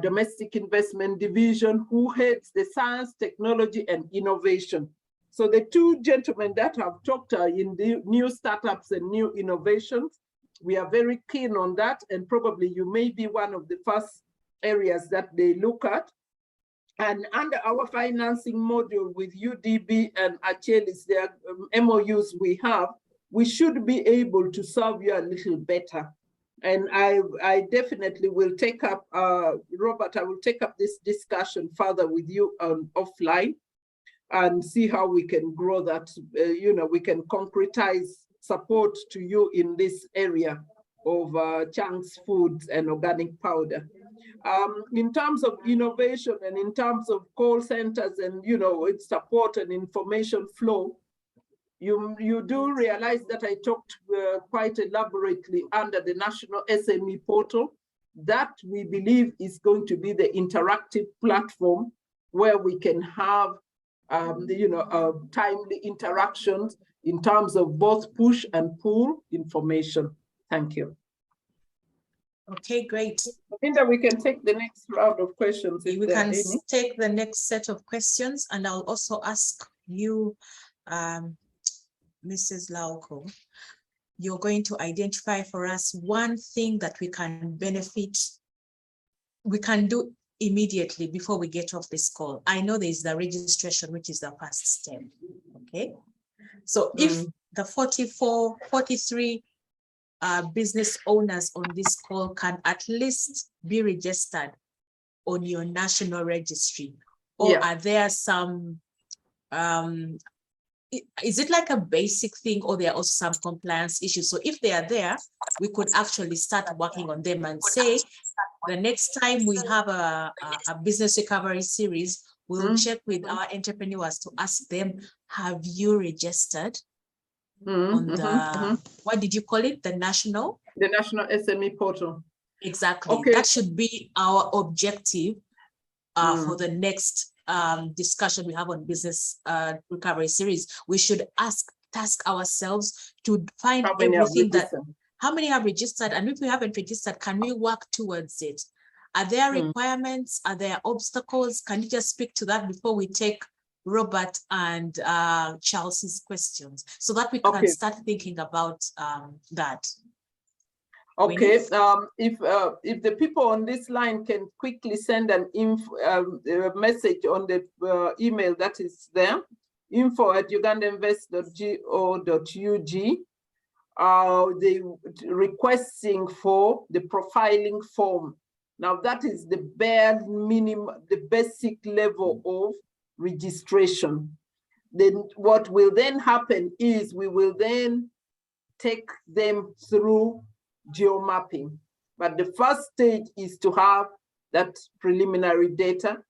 Domestic Investment Division, who heads the Science, Technology, and Innovation. So the two gentlemen that have talked are in the new startups and new innovations. We are very keen on that, and probably you may be one of the first areas that they look at. And under our financing module with UDB and Achelis, there MOUs we have, we should be able to serve you a little better. And I definitely will take up, Robert, I will take up this discussion further with you offline and see how we can grow that, we can concretize support to you in this area of chunks, foods, and organic powder. In terms of innovation and in terms of call centers and, its support and information flow, you do realize that I talked quite elaborately under the National SME Portal. That we believe is going to be the interactive platform where we can have timely interactions in terms of both push and pull information. Thank you. Okay, great. Linda, we can take the next round of questions. We can take the next set of questions, and I'll also ask you Mrs. Lawoko, you're going to identify for us one thing that we can do immediately before we get off this call. I know there's the registration, which is the first step, okay? So if the 43 business owners on this call can at least be registered on your national registry, or are there some, is it like a basic thing, or there are also some compliance issues? So if they are there, we could actually start working on them and say, the next time we have a business recovery series, we'll check with our entrepreneurs to ask them, have you registered on the, what did you call it? The national? The National SME Portal. Exactly. Okay. That should be our objective for the next discussion we have on business recovery series. We should task ourselves to find everything that, how many have registered, and if we haven't registered, can we work towards it? Are there requirements? Are there obstacles? Can you just speak to that before we take Robert and Charles's questions, so that we can start thinking about that? Okay, if the people on this line can quickly send an message on the email that is there, info@ugandainvest.go.ug, they requesting for the profiling form. Now that is the bare minimum, the basic level of registration. Then what will then happen is we will then take them through geomapping. But the first stage is to have that preliminary data.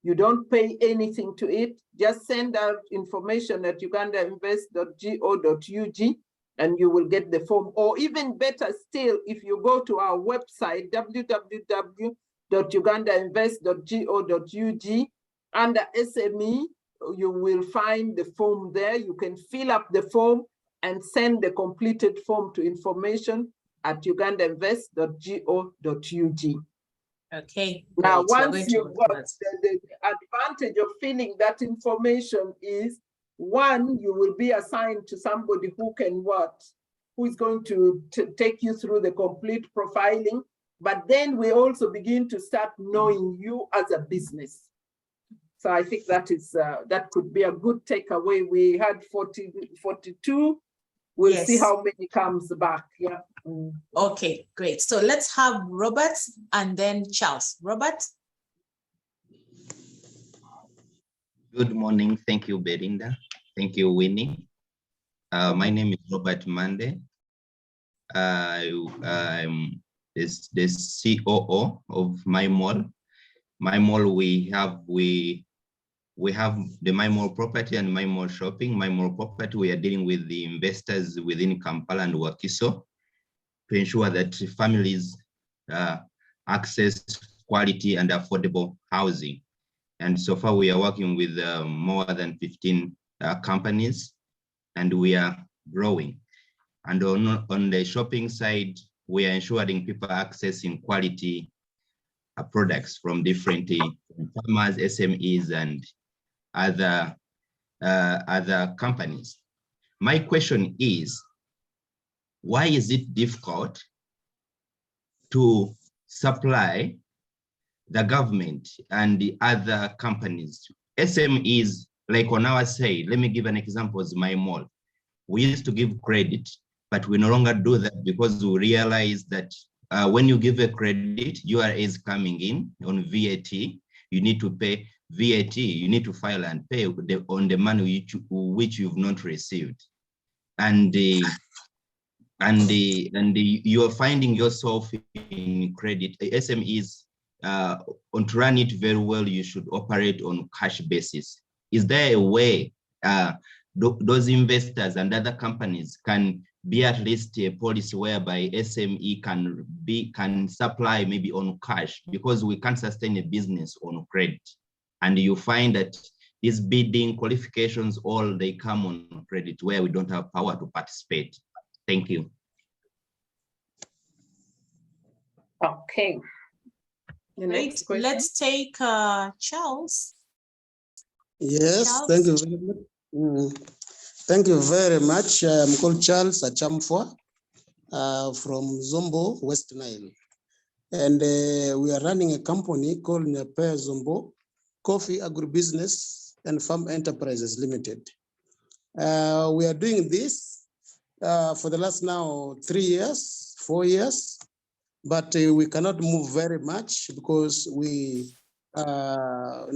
You don't pay anything to it. Just send out information at ugandainvest.go.ug and you will get the form. Or even better still, if you go to our website, www.ugandainvest.go.ug, under SME, you will find the form there. You can fill up the form and send the completed form to information@ugandainvest.go.ug. Okay. Now, once you've got the advantage of filling that information is, one, you will be assigned to somebody who is going to take you through the complete profiling. But then we also begin to start knowing you as a business. So I think that could be a good takeaway. We had 42. We'll see how many comes back. Yeah. Okay, great. So let's have Robert and then Charles. Robert. Good morning. Thank you, Belinda. Thank you, Winnie. My name is Robert Mande. I'm the COO of My Mall. My Mall, we have the My Mall property and My Mall shopping. My Mall property, we are dealing with the investors within Kampala and Wakiso to ensure that families access quality and affordable housing. And so far we are working with more than 15 companies, and we are growing. And on the shopping side, we are ensuring people accessing quality products from different farmers, SMEs, and other companies. My question is, why is it difficult to supply the government and the other companies? SMEs, like on our side, let me give an example, is My Mall. We used to give credit, but we no longer do that because we realize that when you give a credit, URA is coming in on VAT, you need to pay VAT, you need to file and pay on the money which you've not received. And you are finding yourself in credit. SMEs, to run it very well, you should operate on cash basis. Is there a way those investors and other companies can be at least a policy whereby SME can supply maybe on cash, because we can't sustain a business on credit? And you find that these bidding qualifications, all they come on credit where we don't have power to participate. Thank you. Okay. Great. Let's take Charles. Yes, Charles? thank you very much. Thank you very much. I'm called Charles Achamfwa from Zombo, West Nile. And we are running a company called Nyape Zombo Coffee Agribusiness and Farm Enterprises Limited. We are doing this for the last now 3 years, 4 years, but we cannot move very much because we are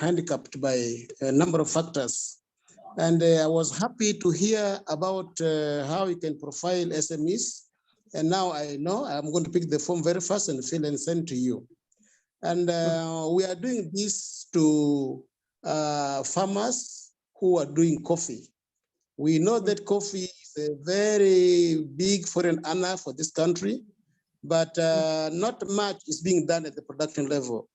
handicapped by a number of factors. And I was happy to hear about how you can profile SMEs. And now I know I'm going to pick the form very fast and fill and send to you. And we are doing this to farmers who are doing coffee. We know that coffee is a very big foreign earner for this country, but not much is being done at the production level.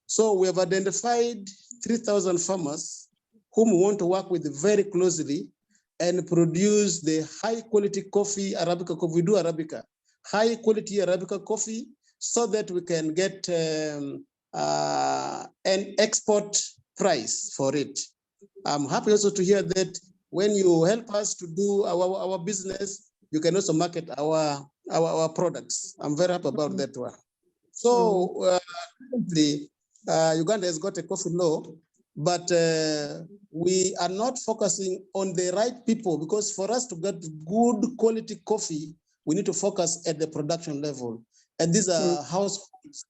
So we have identified 3,000 farmers whom we want to work with very closely and produce the high quality coffee, Arabica coffee. We do Arabica, high quality Arabica coffee, so that we can get an export price for it. I'm happy also to hear that when you help us to do our business, you can also market our products. I'm very happy about that one. So Uganda has got a coffee law, but we are not focusing on the right people, because for us to get good quality coffee, we need to focus at the production level. And these are households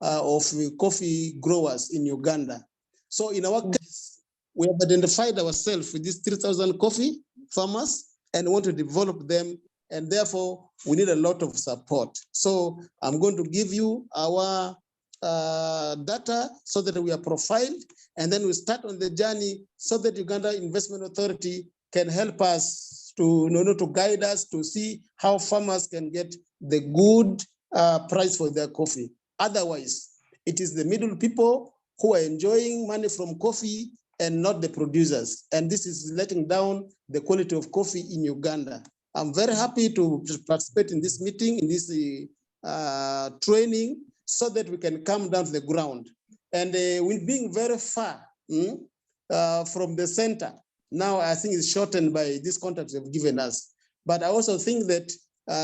of coffee growers in Uganda. So in our case, we have identified ourselves with these 3,000 coffee farmers and want to develop them. And therefore, we need a lot of support. So I'm going to give you our data so that we are profiled, and then we start on the journey so that Uganda Investment Authority can help us to guide us to see how farmers can get the good price for their coffee. Otherwise, it is the middle people who are enjoying money from coffee and not the producers. And this is letting down the quality of coffee in Uganda. I'm very happy to participate in this meeting, in this training, so that we can come down to the ground. And we're being very far from the center. Now, I think it's shortened by these contacts they've given us. But I also think that,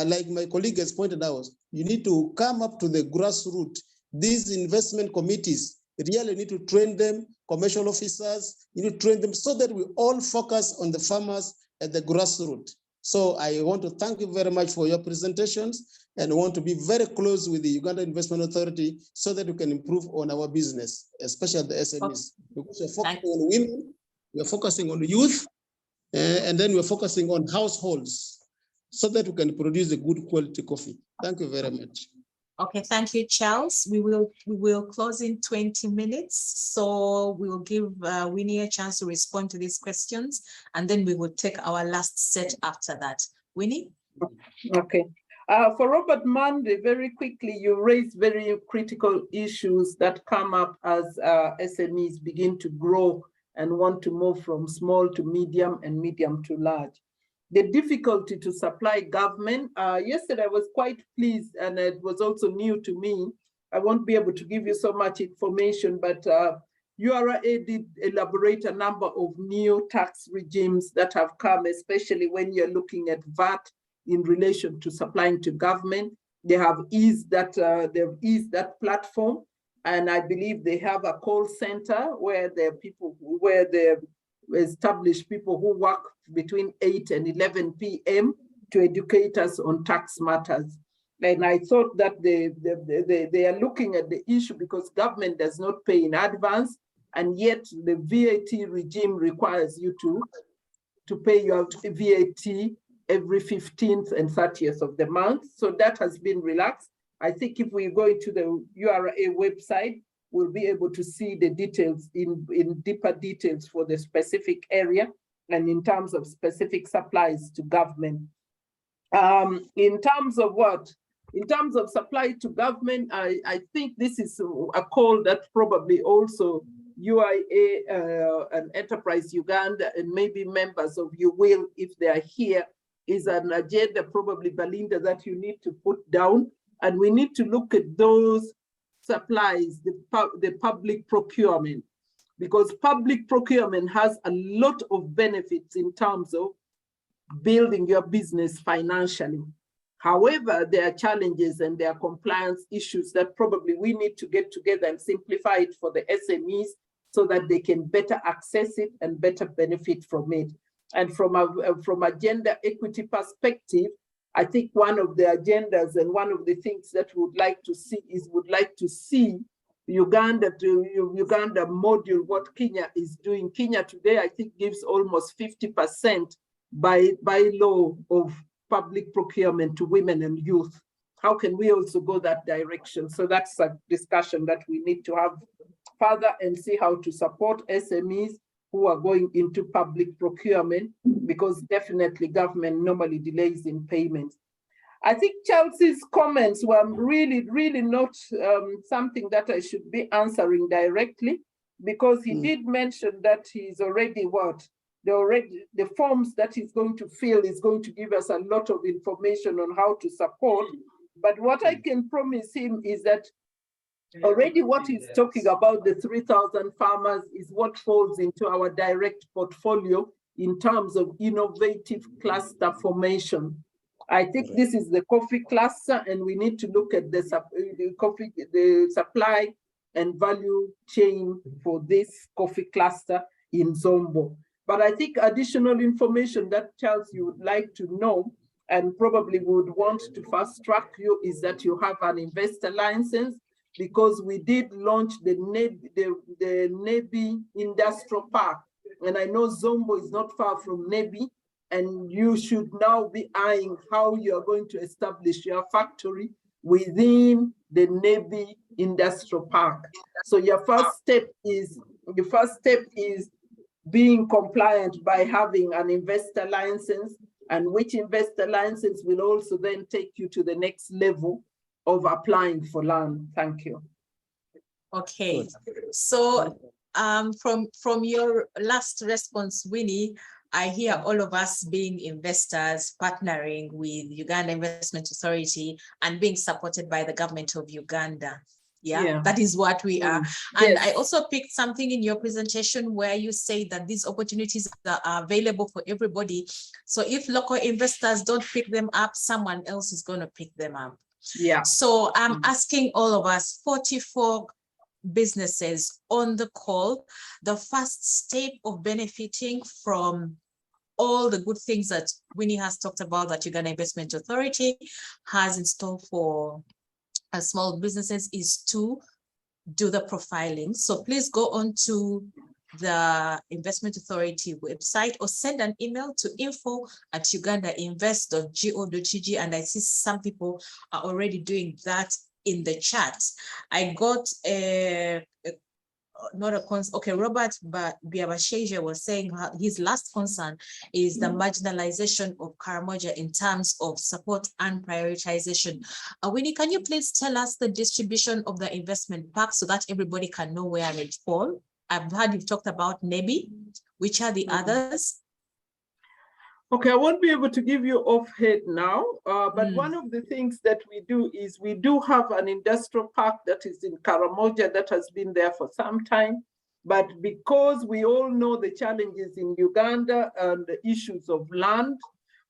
like my colleague has pointed out, you need to come up to the grassroots. These investment committees, really need to train them, commercial officers, you need to train them so that we all focus on the farmers at the grassroots. So I want to thank you very much for your presentations, and want to be very close with the Uganda Investment Authority so that we can improve on our business, especially the SMEs. Because we're focusing on women, we're focusing on youth, and then we're focusing on households so that we can produce a good quality coffee. Thank you very much. Okay, thank you, Charles. We will close in 20 minutes. So we will give Winnie a chance to respond to these questions, and then we will take our last set after that. Winnie? Okay. For Robert Monday, very quickly, you raised very critical issues that come up as SMEs begin to grow and want to move from small to medium and medium to large. The difficulty to supply government. Yesterday, I was quite pleased, and it was also new to me. I won't be able to give you so much information, but URA did elaborate a number of new tax regimes that have come, especially when you're looking at VAT in relation to supplying to government. They have eased that platform, and I believe they have a call center where the established people who work between 8 and 11 p.m. to educate us on tax matters. And I thought that they are looking at the issue because government does not pay in advance, and yet the VAT regime requires you to pay your VAT every 15th and 30th of the month. So that has been relaxed. I think if we go into the URA website, we'll be able to see the details in deeper details for the specific area and in terms of specific supplies to government. In terms of supply to government, I think this is a call that probably also UIA and Enterprise Uganda and maybe members of you will, if they are here, is an agenda probably, Belinda, that you need to put down. And we need to look at those supplies, the public procurement. because public procurement has a lot of benefits in terms of building your business financially. However, there are challenges and there are compliance issues that probably we need to get together and simplify it for the SMEs so that they can better access it and better benefit from it. And from a gender equity perspective, I think one of the agendas and one of the things that we would like to see is Uganda module what Kenya is doing. Kenya today, I think, gives almost 50% by law of public procurement to women and youth. How can we also go that direction? So that's a discussion that we need to have further and see how to support SMEs who are going into public procurement, because definitely government normally delays in payments. I think Chelsea's comments were really, really not something that I should be answering directly, because he did mention that he's already the forms that he's going to fill is going to give us a lot of information on how to support. But what I can promise him is that already what he's talking about, the 3,000 farmers, is what falls into our direct portfolio in terms of innovative cluster formation. I think this is the coffee cluster, and we need to look at the supply and value chain for this coffee cluster in Zombo. But I think additional information that, Charles, you would like to know and probably would want to fast track you is that you have an investor license, because we did launch the Nebi Industrial Park. And I know Zombo is not far from Nebi, and you should now be eyeing how you are going to establish your factory within the Nebi Industrial Park. So your first step is being compliant by having an investor license, and which investor license will also then take you to the next level of applying for land. Thank you. Okay, so from your last response, Winnie, I hear all of us being investors partnering with Uganda Investment Authority and being supported by the government of Uganda. Yeah, that is what we are. And I also picked something in your presentation where you say that these opportunities are available for everybody. So if local investors don't pick them up, someone else is going to pick them up. Yeah. So I'm asking all of us, 44 businesses on the call, the first step of benefiting from all the good things that Winnie has talked about that Uganda Investment Authority has installed for small businesses is to do the profiling. So please go on to the Investment Authority website or send an email to info@ugandainvest.go.gg, and I see some people are already doing that in the chat. I got Robert Biabasheja was saying his last concern is the marginalization of Karamoja in terms of support and prioritization. Winnie, can you please tell us the distribution of the investment pack so that everybody can know where it falls? I've heard you've talked about Nebi. Which are the others? Okay, I won't be able to give you offhand now, but one of the things that we do is we do have an industrial park that is in Karamoja that has been there for some time. But because we all know the challenges in Uganda and the issues of land,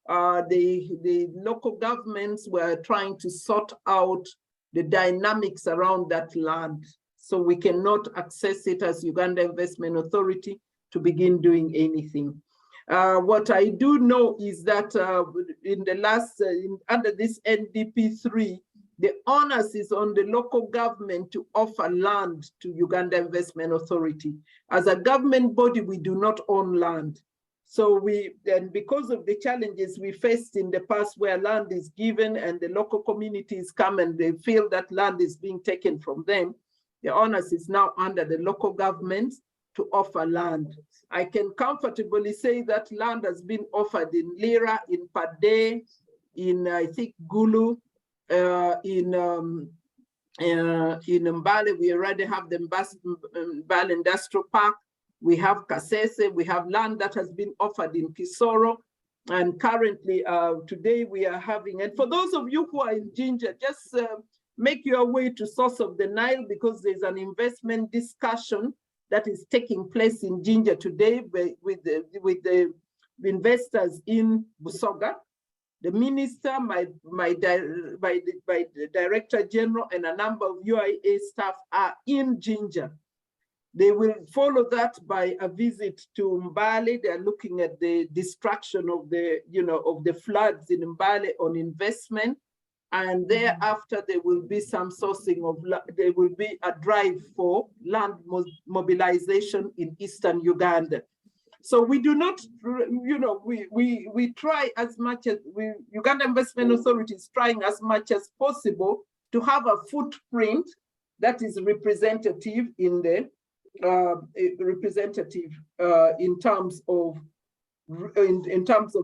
the local governments were trying to sort out the dynamics around that land. So we cannot access it as Uganda Investment Authority to begin doing anything. What I do know is that in the last, under this NDP3, the onus is on the local government to offer land to Uganda Investment Authority. As a government body, we do not own land. So because of the challenges we faced in the past where land is given and the local communities come and they feel that land is being taken from them, the onus is now under the local government to offer land. I can comfortably say that land has been offered in Lira, in Pade, in I think Gulu, in Mbale. We already have the Mbale Industrial Park. We have Kasese. We have land that has been offered in Kisoro. And currently, today we are having, and for those of you who are in Jinja, just make your way to Source of the Nile, because there's an investment discussion that is taking place in Jinja today with the investors in Busoga. The minister, my director general, and a number of UIA staff are in Jinja. They will follow that by a visit to Mbale. They are looking at the destruction of the floods in Mbale on investment. And thereafter, there will be some sourcing of, there will be a drive for land mobilization in Eastern Uganda. So we do not, we try as much as, Uganda Investment Authority is trying as much as possible to have a footprint that is representative in the, in terms of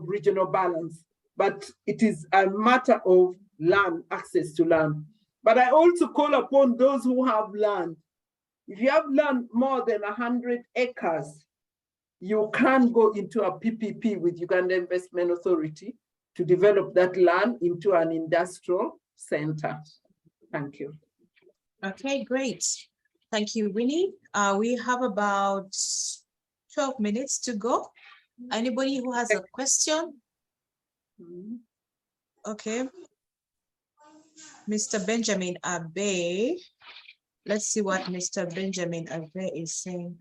regional balance. But it is a matter of land, access to land. But I also call upon those who have land. If you have land more than 100 acres, you can go into a PPP with Uganda Investment Authority to develop that land into an industrial center. Thank you. Okay, great. Thank you, Winnie. We have about 12 minutes to go. Anybody who has a question? Okay. Mr. Benjamin Abe. Let's see what Mr. Benjamin Abe is saying.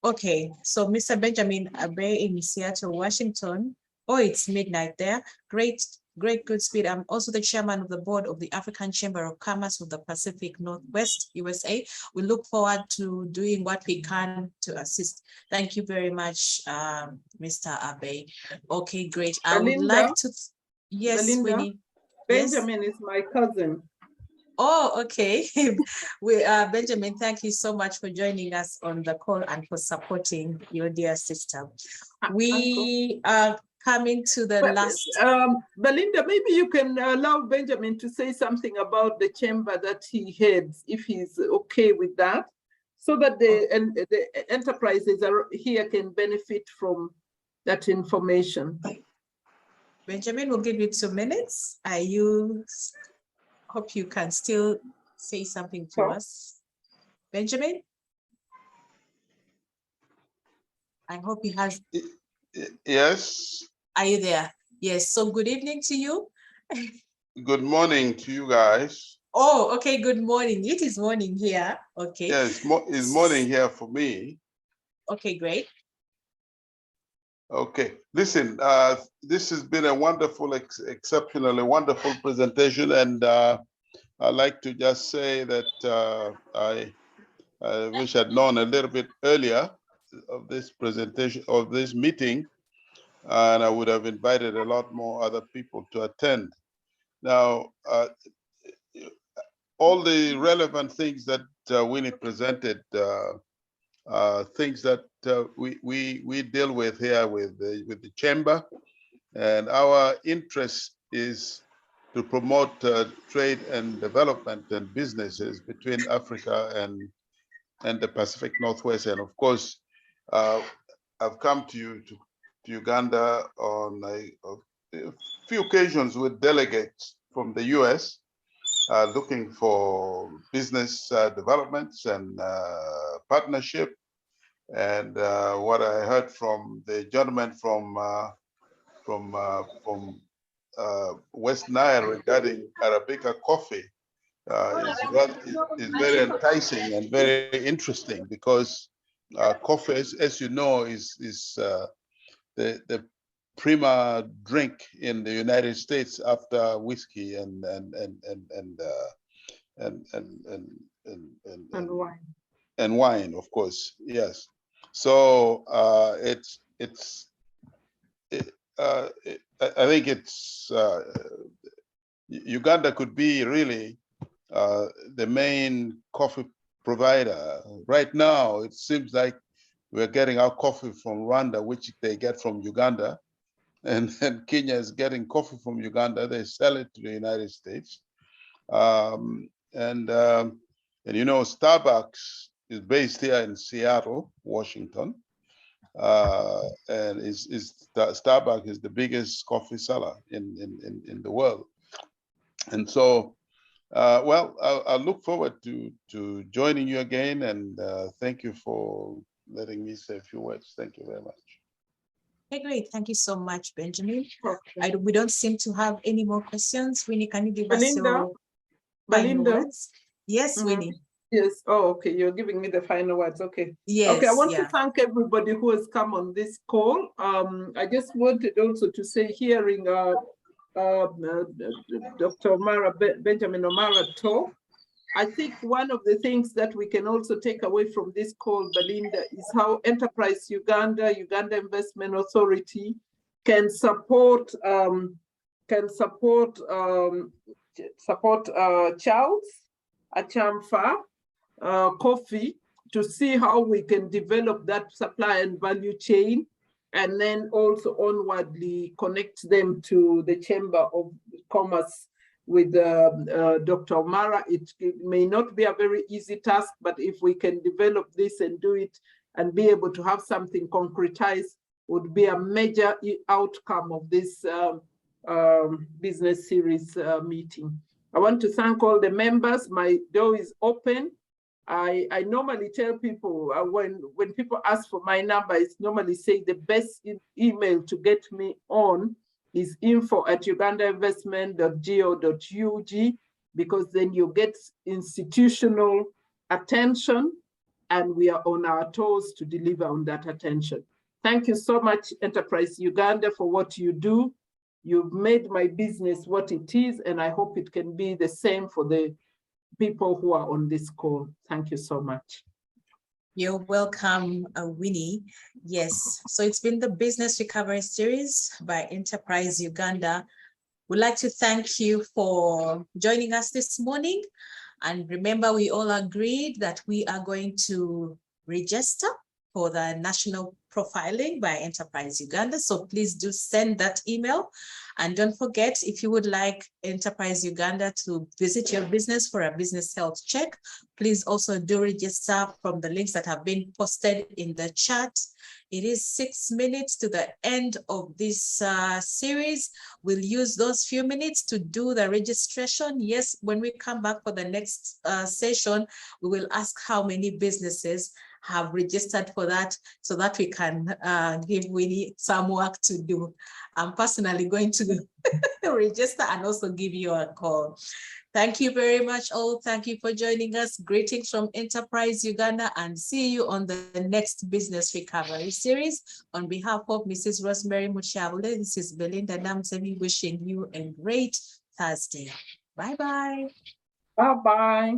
Okay, so Mr. Benjamin Abe in Seattle, Washington. Oh, it's midnight there. Great, good speed. I'm also the chairman of the board of the African Chamber of Commerce of the Pacific Northwest, USA. We look forward to doing what we can to assist. Thank you very much, Mr. Abe. Okay, great. I would like to, yes, Belinda, Winnie. Benjamin is my cousin. Oh, okay. Benjamin, thank you so much for joining us on the call and for supporting your dear sister. We are coming to the last. Belinda, maybe you can allow Benjamin to say something about the chamber that he heads, if he's okay with that, so that the enterprises here can benefit from that information. Benjamin, we'll give you 2 minutes. Hope you can still say something to us. Benjamin? I hope he has. Yes. Are you there? Yes. So good evening to you. Good morning to you guys. Oh, okay. Good morning. It is morning here. Okay. Yes, it's morning here for me. Okay, great. Okay. Listen, this has been a wonderful, exceptionally wonderful presentation. And I'd like to just say that I wish I'd known a little bit earlier of this presentation, of this meeting, and I would have invited a lot more other people to attend. Now, all the relevant things that Winnie presented, things that we deal with here with the chamber, and our interest is to promote trade and development and businesses between Africa and the Pacific Northwest. And of course, I've come to Uganda on a few occasions with delegates from the US looking for business developments and partnership. And what I heard from the gentleman from West Nile regarding Arabica coffee is very enticing and very interesting, because coffee, as you know, is the prima drink in the United States after whiskey and wine. And wine, of course, yes. So I think it's Uganda could be really the main coffee provider. Right now, it seems like we're getting our coffee from Rwanda, which they get from Uganda, and then Kenya is getting coffee from Uganda. They sell it to the United States, and you know, Starbucks is based here in Seattle, Washington, and Starbucks is the biggest coffee seller in the world. And so Well, I'll look forward to joining you again, and thank you for letting me say a few words. Thank you very much. Okay, great. Thank you so much, Benjamin. Okay. We don't seem to have any more questions. Winnie, can you give us Belinda? your final Belinda? words? Yes, Winnie. Yes. Oh, okay. You're giving me the final words. Okay. Yes. Okay. I want yeah. to thank everybody who has come on this call. I just wanted also to say, hearing Dr. Benjamin Omara talk, I think one of the things that we can also take away from this call, Belinda, is how Enterprise Uganda, Uganda Investment Authority can support Charles Achamfa coffee, to see how we can develop that supply and value chain, and then also onwardly connect them to the Chamber of Commerce with Dr. Omara. It may not be a very easy task, but if we can develop this and do it and be able to have something concretized, would be a major outcome of this business series meeting. I want to thank all the members. My door is open. I normally tell people when people ask for my number, I normally say the best email to get me on is info@ugandainvestment.go.ug, because then you get institutional attention and we are on our toes to deliver on that attention. Thank you so much, Enterprise Uganda, for what you do. You've made my business what it is, and I hope it can be the same for the people who are on this call. Thank you so much. You're welcome, Winnie. Yes, so it's been the Business Recovery Series by Enterprise Uganda. We'd like to thank you for joining us this morning. And remember, we all agreed that we are going to register for the national profiling by Enterprise Uganda. So please do send that email. And don't forget, if you would like Enterprise Uganda to visit your business for a business health check, please also do register from the links that have been posted in the chat. It is 6 minutes to the end of this series. We'll use those few minutes to do the registration. Yes, when we come back for the next session, we will ask how many businesses have registered for that, so that we can give Winnie some work to do. I'm personally going to register and also give you a call. Thank you very much all. Thank you for joining us. Greetings from Enterprise Uganda, and see you on the next Business Recovery Series. On behalf of Mrs. Rosemary Muchabule, this is Belinda Namsemi wishing you a great Thursday. Bye-bye. Bye-bye.